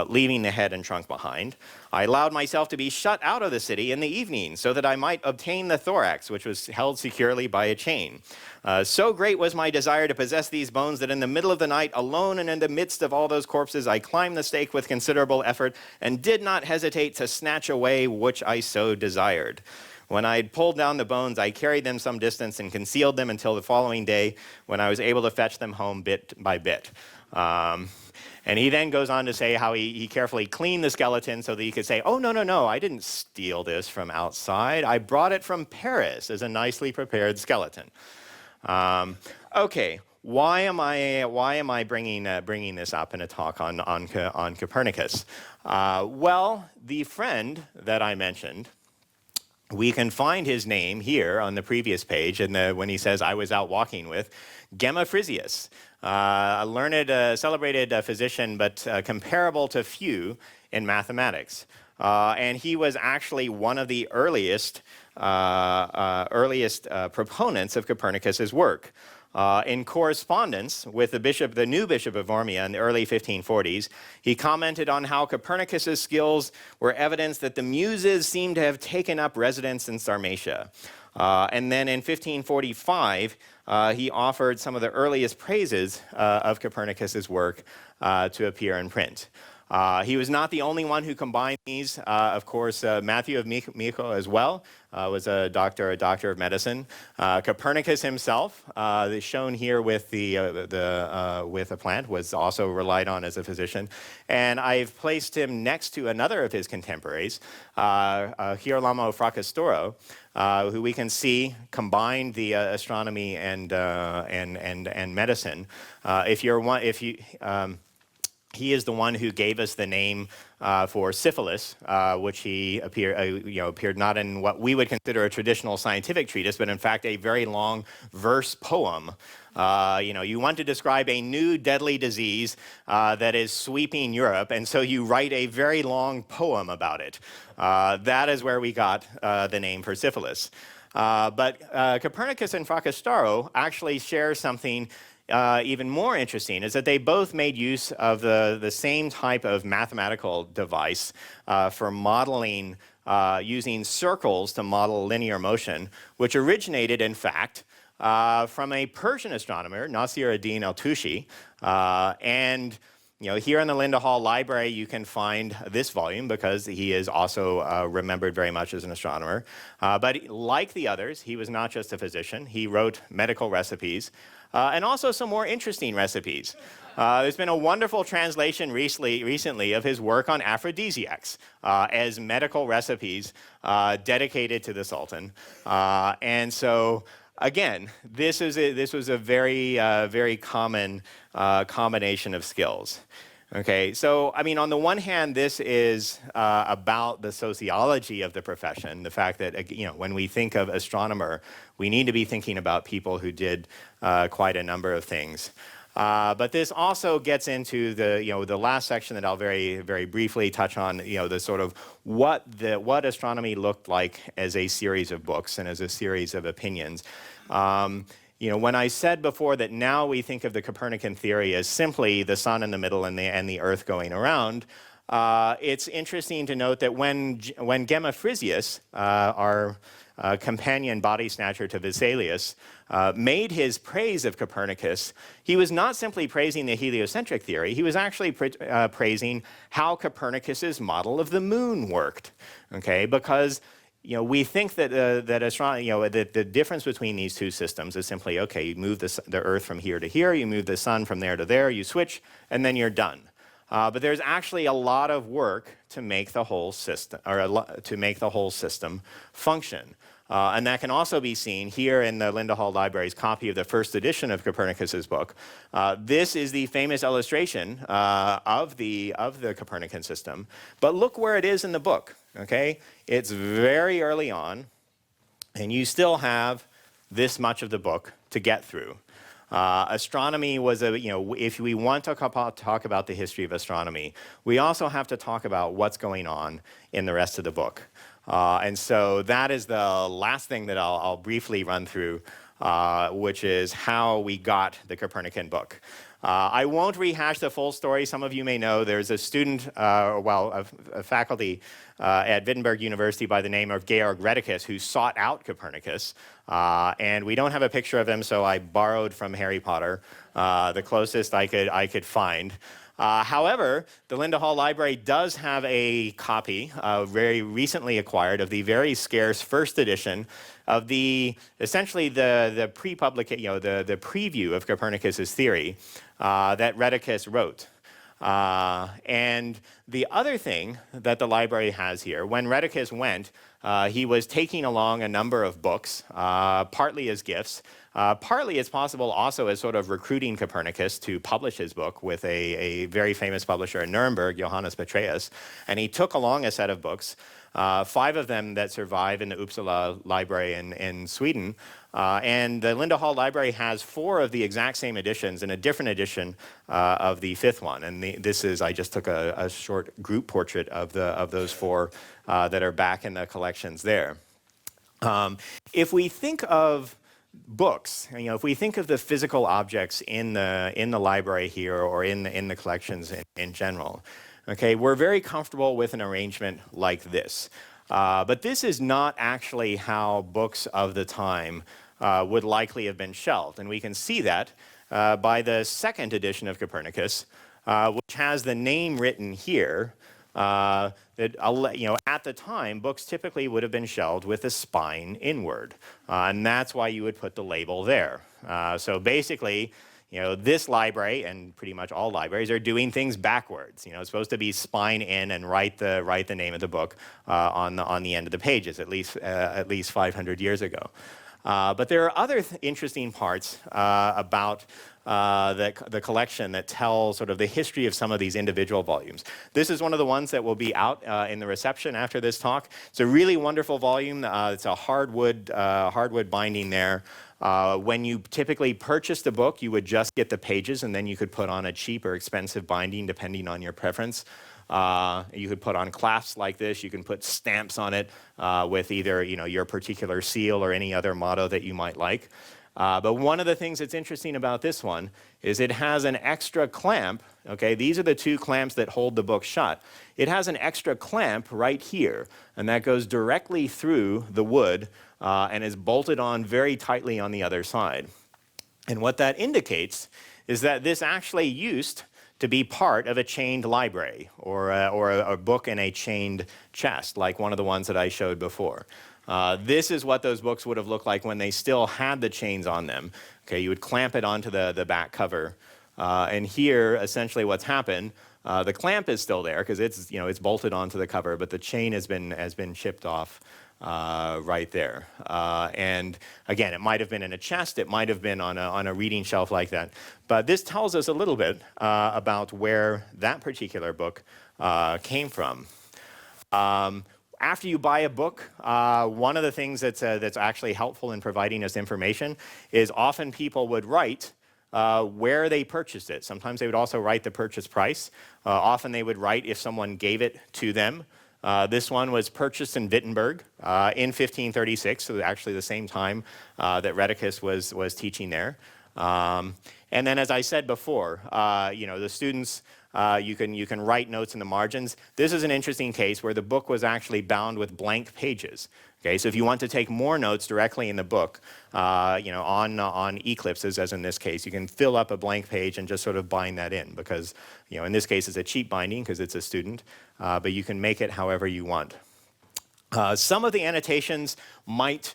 A: leaving the head and trunk behind, I allowed myself to be shut out of the city in the evening so that I might obtain the thorax, which was held securely by a chain. So great was my desire to possess these bones that in the middle of the night, alone and in the midst of all those corpses, I climbed the stake with considerable effort and did not hesitate to snatch away which I so desired. When I had pulled down the bones, I carried them some distance and concealed them until the following day when I was able to fetch them home bit by bit. And he then goes on to say how he carefully cleaned the skeleton so that he could say, oh, no, I didn't steal this from outside. I brought it from Paris as a nicely prepared skeleton. Okay, why am I bringing this up in a talk on Copernicus? Well, the friend that I mentioned, we can find his name here on the previous page when he says, I was out walking with Geocentrism, a learned, celebrated physician, but comparable to few in mathematics. And he was actually one of the earliest proponents of Copernicus's work. In correspondence with the new bishop of Ormia in the early 1540s, he commented on how Copernicus's skills were evidence that the Muses seemed to have taken up residence in Sarmatia. And then in 1545, he offered some of the earliest praises of Copernicus's work to appear in print. He was not the only one who combined these. Of course, Matthew of Miko as well was a doctor of medicine. Copernicus himself, shown here with with a plant, was also relied on as a physician. And I've placed him next to another of his contemporaries, Girolamo Fracastoro, who we can see combined the astronomy and medicine. He is the one who gave us the name for syphilis, which he appeared not in what we would consider a traditional scientific treatise, but in fact a very long verse poem. You want to describe a new deadly disease that is sweeping Europe, and so you write a very long poem about it. That is where we got the name for syphilis. But Copernicus and Fracastoro actually share something even more interesting, is that they both made use of the same type of mathematical device for modeling, using circles to model linear motion, which originated, in fact, from a Persian astronomer, Nasir ad-Din al-Tushi. And here in the Linda Hall Library, you can find this volume because he is also remembered very much as an astronomer. But like the others, he was not just a physician. He wrote medical recipes. And also some more interesting recipes. There's been a wonderful translation recently of his work on aphrodisiacs as medical recipes dedicated to the Sultan. And so, again, this was a very common combination of skills. Okay, so I mean, on the one hand, this is about the sociology of the profession, the fact that when we think of astronomer, we need to be thinking about people who did quite a number of things. But this also gets into the last section that I'll very briefly touch on. The sort of what astronomy looked like as a series of books and as a series of opinions. When I said before that now we think of the Copernican theory as simply the sun in the middle and the Earth going around, it's interesting to note that when Geocentrism, our companion body snatcher to Vesalius, made his praise of Copernicus, he was not simply praising the heliocentric theory, he was actually praising how Copernicus's model of the moon worked, okay? Because we think that that the difference between these two systems is simply, okay, you move the Earth from here to here, you move the sun from there to there, you switch, and then you're done. But there's actually a lot of work to make the whole system, to make the whole system function. And that can also be seen here in the Linda Hall Library's copy of the first edition of Copernicus's book. This is the famous illustration of the Copernican system. But look where it is in the book. Okay, it's very early on, and you still have this much of the book to get through. Astronomy was if we want to talk about the history of astronomy, we also have to talk about what's going on in the rest of the book. And so that is the last thing that I'll briefly run through, which is how we got the Copernican book. I won't rehash the full story. Some of you may know there's a student, a faculty at Wittenberg University by the name of Georg Rheticus who sought out Copernicus. And we don't have a picture of him, so I borrowed from Harry Potter, the closest I could find. However, the Linda Hall Library does have a copy, very recently acquired, of the very scarce first edition of essentially the pre-publication, the preview of Copernicus's theory that Rheticus wrote. And the other thing that the library has here, when Rheticus went, he was taking along a number of books, partly as gifts, partly it's possible also as sort of recruiting Copernicus to publish his book with a very famous publisher in Nuremberg, Johannes Petraeus. And he took along a set of books, 5 of them that survive in the Uppsala Library in Sweden. And the Linda Hall Library has 4 of the exact same editions and a different edition of the 5th one. And I just took a short group portrait of those 4 that are back in the collections there. If we think of books, if we think of the physical objects in the library here or in the collections in general, okay, we're very comfortable with an arrangement like this. But this is not actually how books of the time would likely have been shelved. And we can see that by the second edition of Copernicus, which has the name written here. At the time, books typically would have been shelved with a spine inward. And that's why you would put the label there. So basically, this library and pretty much all libraries are doing things backwards. It's supposed to be spine in and write the name of the book on the end of the pages, at least 500 years ago. But there are other interesting parts about the collection that tell sort of the history of some of these individual volumes. This is one of the ones that will be out in the reception after this talk. It's a really wonderful volume. It's a hardwood binding there. When you typically purchased a book, you would just get the pages, and then you could put on a cheap or expensive binding depending on your preference. You could put on clasps like this. You can put stamps on it with either your particular seal or any other motto that you might like. But one of the things that's interesting about this one is it has an extra clamp. Okay, these are the 2 clamps that hold the book shut. It has an extra clamp right here, and that goes directly through the wood and is bolted on very tightly on the other side. And what that indicates is that this actually used to be part of a chained library or a book in a chained chest, like one of the ones that I showed before. This is what those books would have looked like when they still had the chains on them. Okay, you would clamp it onto the back cover. And here, essentially what's happened, the clamp is still there because it's bolted onto the cover, but the chain has been chipped off right there. And again, it might have been in a chest, it might have been on a reading shelf like that. But this tells us a little bit about where that particular book came from. After you buy a book, one of the things that's actually helpful in providing us information is often people would write where they purchased it. Sometimes they would also write the purchase price. Often they would write if someone gave it to them. This one was purchased in Wittenberg in 1536, so actually the same time that Rheticus was teaching there. And then, as I said before, the students, you can write notes in the margins. This is an interesting case where the book was actually bound with blank pages. Okay, so if you want to take more notes directly in the book, on eclipses, as in this case, you can fill up a blank page and just sort of bind that in because, in this case, it's a cheap binding because it's a student, but you can make it however you want. Some of the annotations might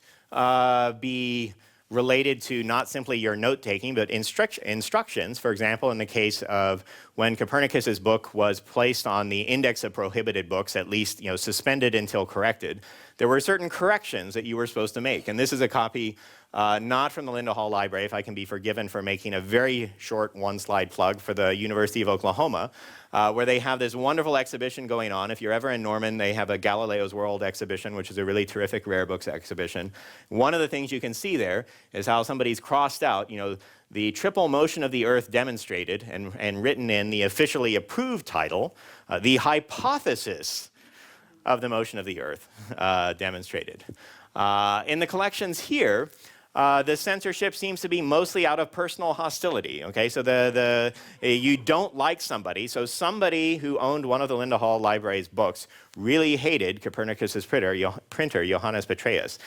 A: be related to not simply your note-taking, but instructions. For example, in the case of when Copernicus's book was placed on the index of prohibited books, at least suspended until corrected, there were certain corrections that you were supposed to make. And this is a copy not from the Linda Hall Library, if I can be forgiven for making a very short one-slide plug for the University of Oklahoma, where they have this wonderful exhibition going on. If you're ever in Norman, they have a Galileo's World exhibition, which is a really terrific rare books exhibition. One of the things you can see there is how somebody's crossed out, the triple motion of the Earth demonstrated and written in the officially approved title, the hypothesis of the motion of the Earth demonstrated. In the collections here, the censorship seems to be mostly out of personal hostility. Okay, so you don't like somebody. So somebody who owned one of the Linda Hall Library's books really hated Copernicus's printer Johannes Petraeus.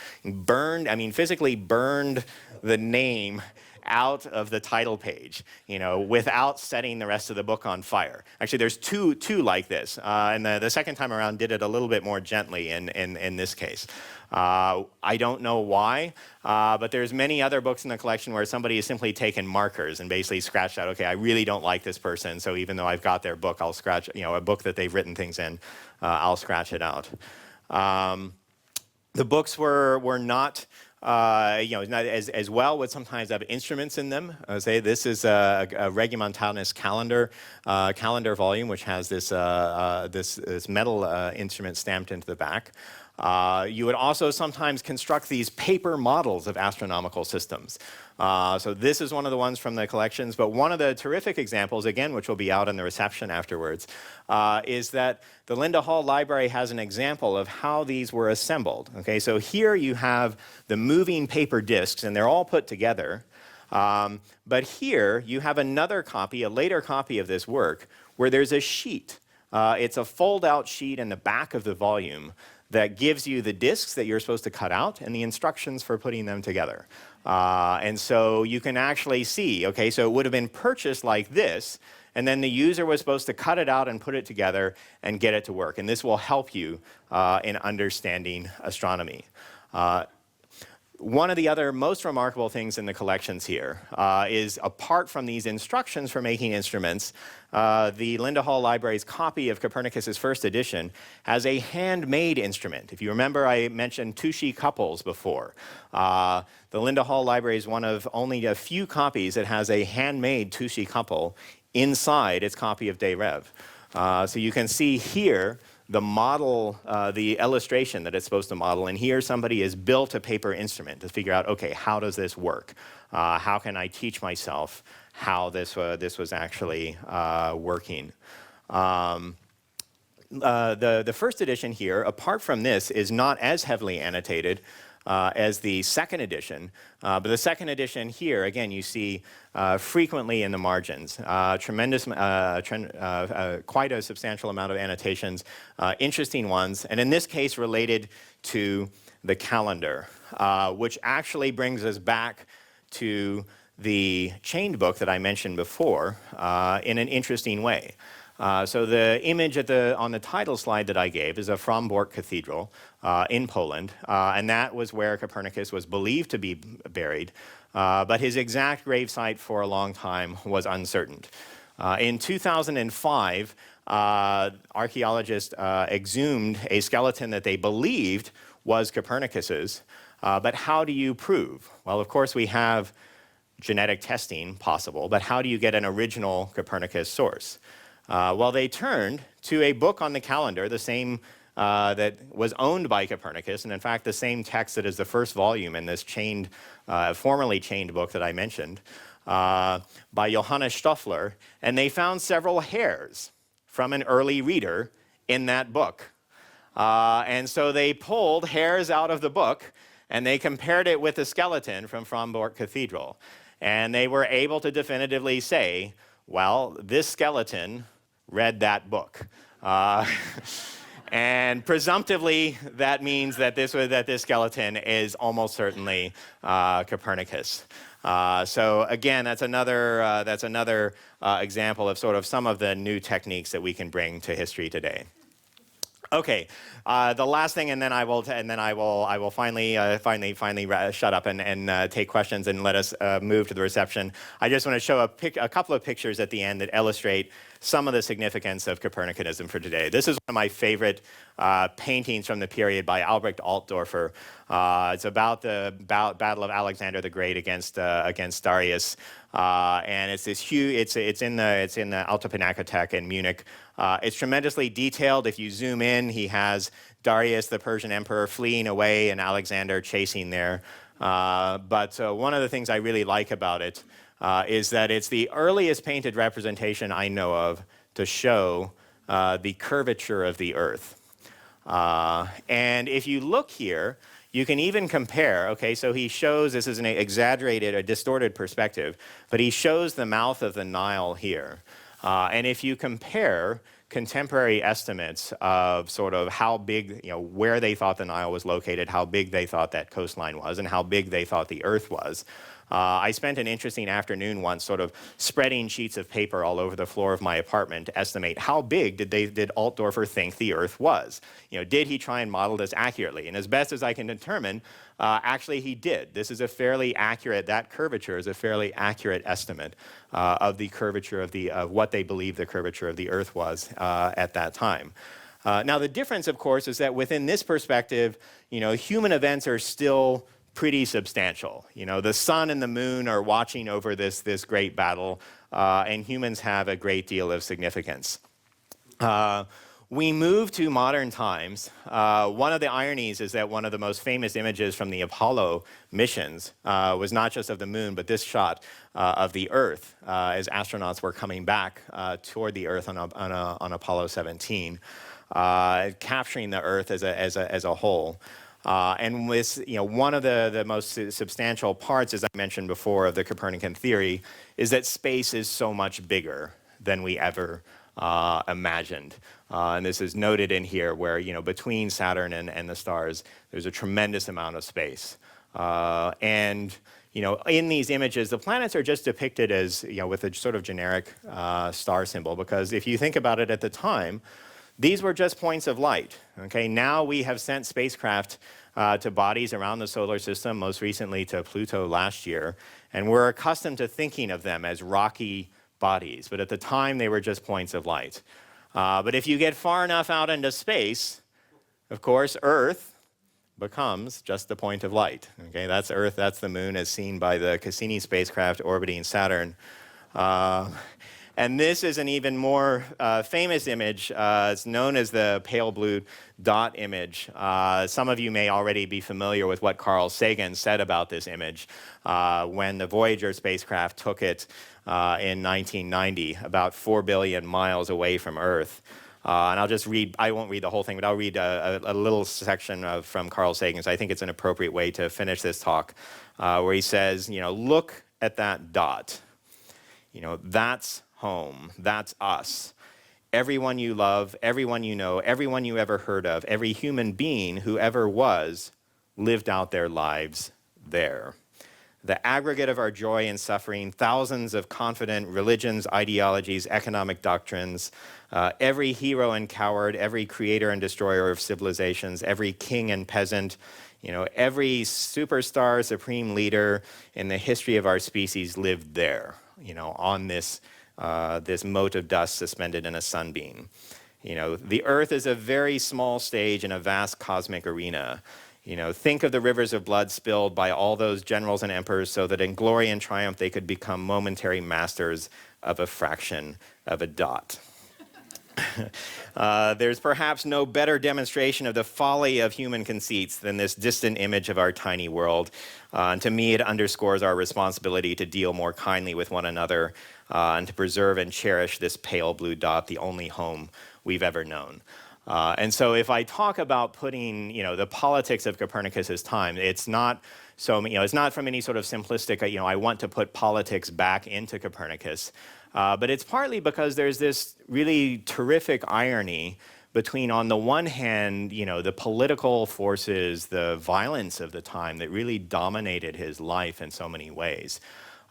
A: Physically burned the name out of the title page, without setting the rest of the book on fire. Actually, there's two like this, and the second time around did it a little bit more gently in this case. I don't know why, but there's many other books in the collection where somebody has simply taken markers and basically scratched out, okay, I really don't like this person, so even though I've got their book, I'll scratch, a book that they've written things in, I'll scratch it out. The books were not not as well would sometimes have instruments in them. Say this is a Regiomontanus calendar volume, which has this metal instrument stamped into the back. You would also sometimes construct these paper models of astronomical systems. So this is one of the ones from the collections, but one of the terrific examples, again, which will be out in the reception afterwards, is that the Linda Hall Library has an example of how these were assembled. Okay, so here you have the moving paper discs, and they're all put together. But here you have another copy, a later copy of this work, where there's a sheet. It's a fold-out sheet in the back of the volume that gives you the discs that you're supposed to cut out and the instructions for putting them together. And so you can actually see, okay, so it would have been purchased like this, and then the user was supposed to cut it out and put it together and get it to work. And this will help you in understanding astronomy. One of the other most remarkable things in the collections here is, apart from these instructions for making instruments, the Linda Hall Library's copy of Copernicus's first edition has a handmade instrument. If you remember, I mentioned Touchy couples before. The Linda Hall Library is one of only a few copies that has a handmade Touchy couple inside its copy of De Rev. So you can see here the model, the illustration that it's supposed to model, and here somebody has built a paper instrument to figure out, okay, how does this work? How can I teach myself how this was actually working? The first edition here, apart from this, is not as heavily annotated as the second edition. But the second edition here, again, you see frequently in the margins, quite a substantial amount of annotations, interesting ones, and in this case related to the calendar, which actually brings us back to the chained book that I mentioned before in an interesting way. So the image on the title slide that I gave is of Frombork Cathedral in Poland, and that was where Copernicus was believed to be buried, but his exact gravesite for a long time was uncertain. In 2005, archaeologists exhumed a skeleton that they believed was Copernicus's, but how do you prove? Well, of course, we have genetic testing possible, but how do you get an original Copernicus source? Well, they turned to a book on the calendar, the same that was owned by Copernicus, and in fact, the same text that is the first volume in this formerly chained book that I mentioned, by Johannes Stoffler, and they found several hairs from an early reader in that book. And so they pulled hairs out of the book, and they compared it with the skeleton from Frombork Cathedral. And they were able to definitively say, well, this skeleton read that book. And presumptively, that means that this skeleton is almost certainly Copernicus. So again, that's another example of sort of some of the new techniques that we can bring to history today. Okay, the last thing, and then I will finally shut up and take questions and let us move to the reception. I just want to show a couple of pictures at the end that illustrate some of the significance of Copernicanism for today. This is one of my favorite paintings from the period by Albrecht Altdorfer. It's about the Battle of Alexander the Great against Darius, and it's this huge. It's in the Alte Pinakothek in Munich. It's tremendously detailed. If you zoom in, he has Darius, the Persian emperor, fleeing away and Alexander chasing there. But one of the things I really like about it is that it's the earliest painted representation I know of to show the curvature of the Earth. And if you look here, you can even compare, okay, so he shows, this is an exaggerated, a distorted perspective, but he shows the mouth of the Nile here. And if you compare contemporary estimates of sort of how big, where they thought the Nile was located, how big they thought that coastline was, and how big they thought the Earth was, I spent an interesting afternoon once sort of spreading sheets of paper all over the floor of my apartment to estimate how big did Altdorfer think the Earth was. Did he try and model this accurately? And as best as I can determine, actually he did. This is a fairly accurate, that curvature is a fairly accurate estimate of the curvature of what they believed the curvature of the Earth was at that time. Now the difference, of course, is that within this perspective, human events are still pretty substantial. The sun and the moon are watching over this great battle, and humans have a great deal of significance. We move to modern times. One of the ironies is that one of the most famous images from the Apollo missions was not just of the moon, but this shot of the Earth as astronauts were coming back toward the Earth on Apollo 17, capturing the Earth as a whole. And with, one of the most substantial parts, as I mentioned before, of the Copernican theory is that space is so much bigger than we ever imagined. And this is noted in here where, between Saturn and the stars, there's a tremendous amount of space. And in these images, the planets are just depicted as, with a sort of generic star symbol, because if you think about it at the time, these were just points of light. Okay, now we have sent spacecraft to bodies around the solar system, most recently to Pluto last year, and we're accustomed to thinking of them as rocky bodies, but at the time they were just points of light. But if you get far enough out into space, of course, Earth becomes just a point of light. Okay, that's Earth, that's the moon as seen by the Cassini spacecraft orbiting Saturn. And this is an even more famous image. It's known as the pale blue dot image. Some of you may already be familiar with what Carl Sagan said about this image when the Voyager spacecraft took it in 1990, about 4 billion miles away from Earth. And I'll just read, I won't read the whole thing, but I'll read a little section from Carl Sagan's. I think it's an appropriate way to finish this talk, where he says, look at that dot. That's home, that's us. Everyone you love, everyone you know, everyone you ever heard of, every human being who ever was, lived out their lives there. The aggregate of our joy and suffering, thousands of confident religions, ideologies, economic doctrines, every hero and coward, every creator and destroyer of civilizations, every king and peasant, every superstar, supreme leader in the history of our species lived there, on this mote of dust suspended in a sunbeam. The Earth is a very small stage in a vast cosmic arena. Think of the rivers of blood spilled by all those generals and emperors so that in glory and triumph they could become momentary masters of a fraction of a dot. There's perhaps no better demonstration of the folly of human conceits than this distant image of our tiny world. And to me, it underscores our responsibility to deal more kindly with one another and to preserve and cherish this pale blue dot, the only home we've ever known. And so if I talk about putting, the politics of Copernicus's time, it's not it's not from any sort of simplistic, I want to put politics back into Copernicus, but it's partly because there's this really terrific irony between, on the one hand, the political forces, the violence of the time that really dominated his life in so many ways,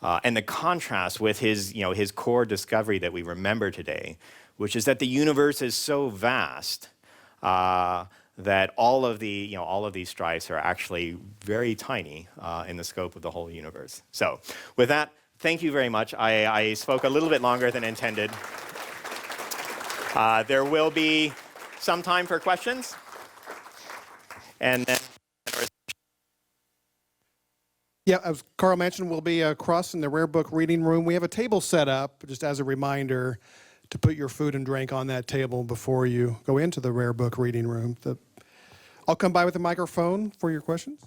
A: and the contrast with his core discovery that we remember today, which is that the universe is so vast that all of these stripes are actually very tiny in the scope of the whole universe. So with that, thank you very much. I spoke a little bit longer than intended. There will be some time for questions. And then
B: yeah, as Carl mentioned, we'll be across in the rare book reading room. We have a table set up, just as a reminder, to put your food and drink on that table before you go into the rare book reading room. I'll come by with a microphone for your questions.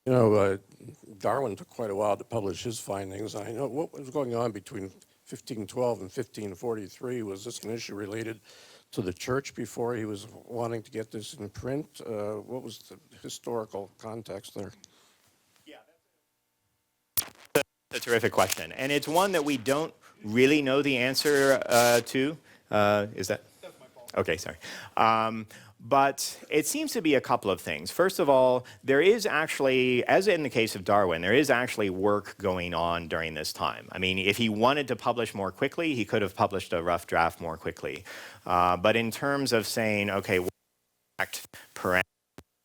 C: You know, Darwin took quite a while to publish his findings. I know what was going on between 1512 and 1543. Was this an issue related to the church before he was wanting to get this in print? What was the historical context there?
A: yeah, that's a terrific question. And it's one that we don't really know the answer to. Is that? That's my fault. Okay, sorry. But it seems to be a couple of things. First of all, there is actually, as in the case of Darwin, there is actually work going on during this time. I mean, if he wanted to publish more quickly, he could have published a rough draft more quickly. But in terms of saying, okay, what exact parameters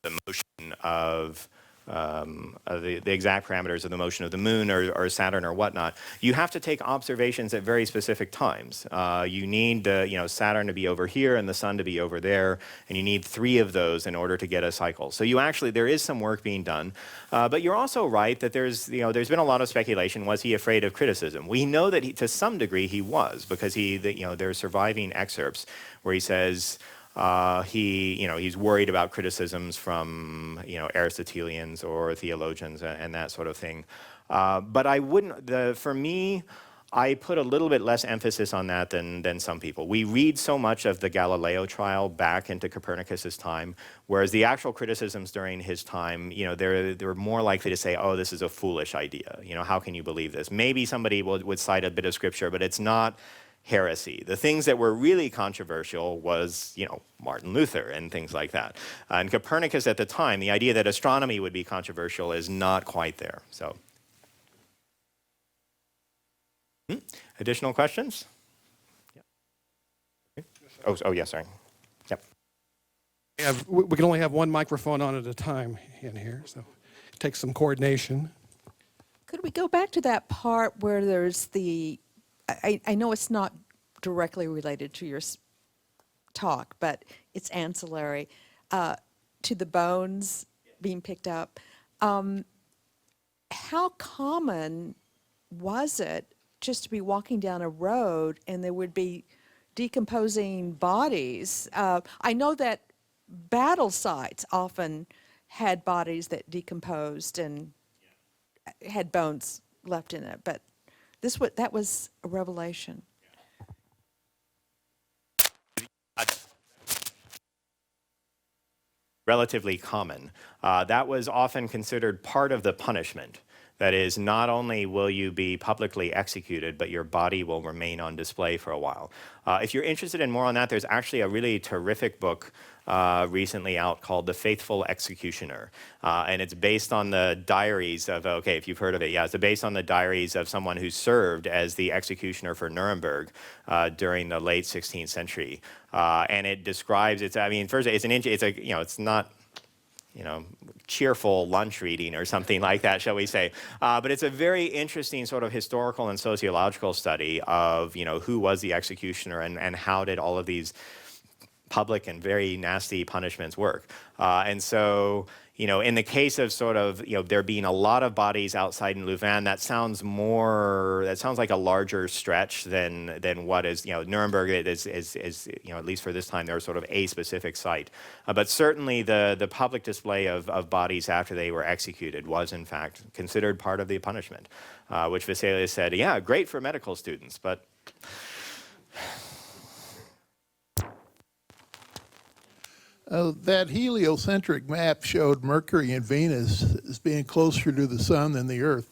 A: of the motion of the exact parameters of the motion of the moon or Saturn or whatnot, you have to take observations at very specific times. You need Saturn to be over here and the sun to be over there, and you need 3 of those in order to get a cycle. So there is some work being done, but you're also right that there's been a lot of speculation. Was he afraid of criticism? We know that to some degree he was, because there are surviving excerpts where he says, he's worried about criticisms from, Aristotelians or theologians and that sort of thing. But I wouldn't, for me, I put a little bit less emphasis on that than some people. We read so much of the Galileo trial back into Copernicus's time, whereas the actual criticisms during his time, they're more likely to say, oh, this is a foolish idea. How can you believe this? Maybe somebody would cite a bit of scripture, but it's not heresy. The things that were really controversial was, Martin Luther and things like that. And Copernicus at the time, the idea that astronomy would be controversial is not quite there. So, additional questions? Yeah. Oh, yeah, sorry. Yep.
B: We can only have one microphone on at a time in here, so it takes some coordination.
D: Could we go back to that part where there's I know it's not directly related to your talk, but it's ancillary to the bones being picked up. How common was it just to be walking down a road and there would be decomposing bodies? I know that battle sites often had bodies that decomposed and had bones left in it, but that was a revelation.
A: Relatively common. That was often considered part of the punishment. That is, not only will you be publicly executed, but your body will remain on display for a while. If you're interested in more on that, there's actually a really terrific book recently out called The Faithful Executioner. And it's based on the diaries of, if you've heard of it, yeah, it's based on the diaries of someone who served as the executioner for Nuremberg during the late 16th century. And it describes, it's not, cheerful lunch reading or something like that, shall we say. But it's a very interesting sort of historical and sociological study of, who was the executioner and how did all of these public and very nasty punishments work. And so, in the case of sort of, there being a lot of bodies outside in Louvain, that sounds like a larger stretch than what is, Nuremberg is at least for this time, they're sort of a specific site. But certainly the public display of bodies after they were executed was in fact considered part of the punishment, which Vesalius said, yeah, great for medical students, but
E: that heliocentric map showed Mercury and Venus as being closer to the sun than the Earth.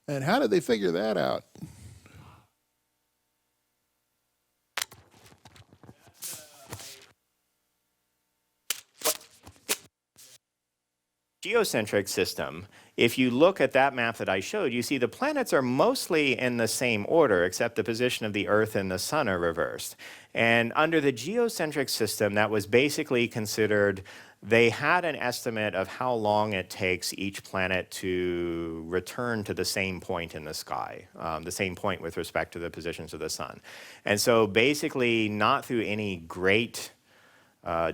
E: And how did they figure that out?
A: geocentric system, if you look at that map that I showed, you see the planets are mostly in the same order, except the position of the Earth and the Sun are reversed. And under the geocentric system, that was basically considered, they had an estimate of how long it takes each planet to return to the same point in the sky, the same point with respect to the positions of the Sun. And so basically, not through any great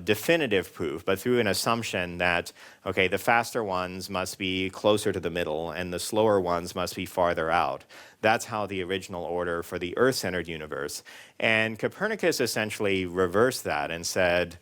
A: definitive proof, but through an assumption that, okay, the faster ones must be closer to the middle and the slower ones must be farther out. That's how the original order for the Earth-centered universe. And Copernicus essentially reversed that and said,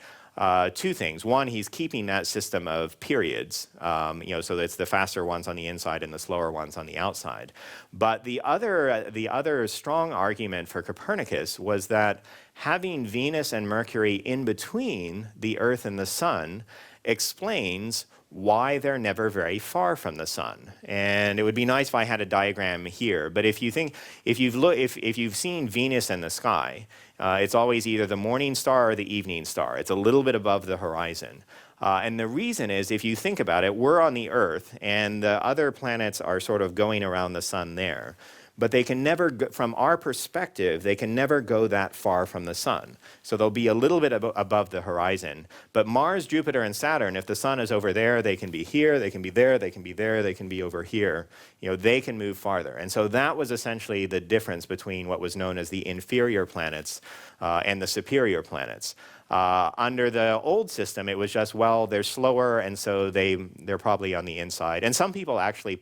A: two things. One, he's keeping that system of periods, so that it's the faster ones on the inside and the slower ones on the outside. But the other strong argument for Copernicus was that having Venus and Mercury in between the Earth and the Sun explains why they're never very far from the Sun. And it would be nice if I had a diagram here, but if you've seen Venus in the sky, it's always either the morning star or the evening star. It's a little bit above the horizon. And the reason is, if you think about it, we're on the Earth, and the other planets are sort of going around the Sun there. But they can never, from our perspective, they can never go that far from the Sun. So they'll be a little bit above the horizon. But Mars, Jupiter, and Saturn, if the Sun is over there, they can be here, they can be there, they can be there, they can be over here. They can move farther. And so that was essentially the difference between what was known as the inferior planets and the superior planets. Under the old system, it was just, well, they're slower, and so they're probably on the inside. And some people actually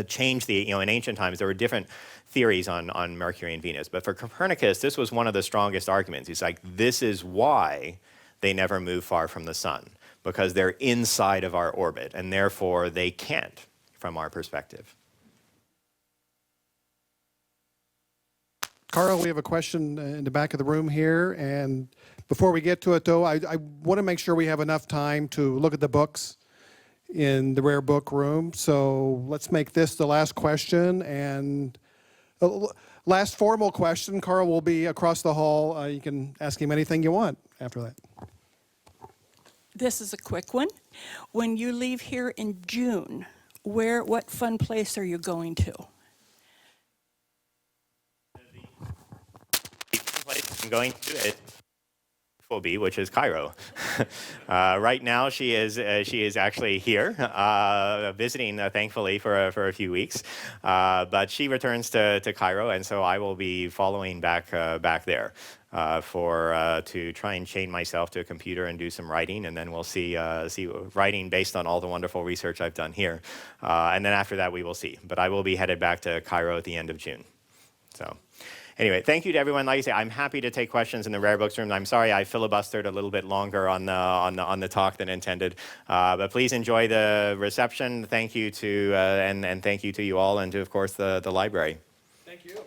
A: changed the, in ancient times, there were different theories on Mercury and Venus. But for Copernicus, this was one of the strongest arguments. He's like, this is why they never move far from the Sun, because they're inside of our orbit, and therefore they can't from our perspective.
B: Carl, we have a question in the back of the room here, and before we get to it, though, I want to make sure we have enough time to look at the books in the rare book room. So let's make this the last question, and last formal question. Carl will be across the hall. You can ask him anything you want after that.
F: This is a quick one. When you leave here in June, what fun place are you going to?
A: The place I'm going to it will be, which is Cairo. Right now, she is actually here visiting, thankfully, for a few weeks. But she returns to Cairo, and so I will be following back there to try and chain myself to a computer and do some writing, and then we'll see writing based on all the wonderful research I've done here. And then after that, we will see. But I will be headed back to Cairo at the end of June. So. Anyway, thank you to everyone. Like I say, I'm happy to take questions in the Rare Books room. I'm sorry I filibustered a little bit longer on the talk than intended, but please enjoy the reception. Thank you to and thank you to you all, and to, of course, the library.
B: Thank you.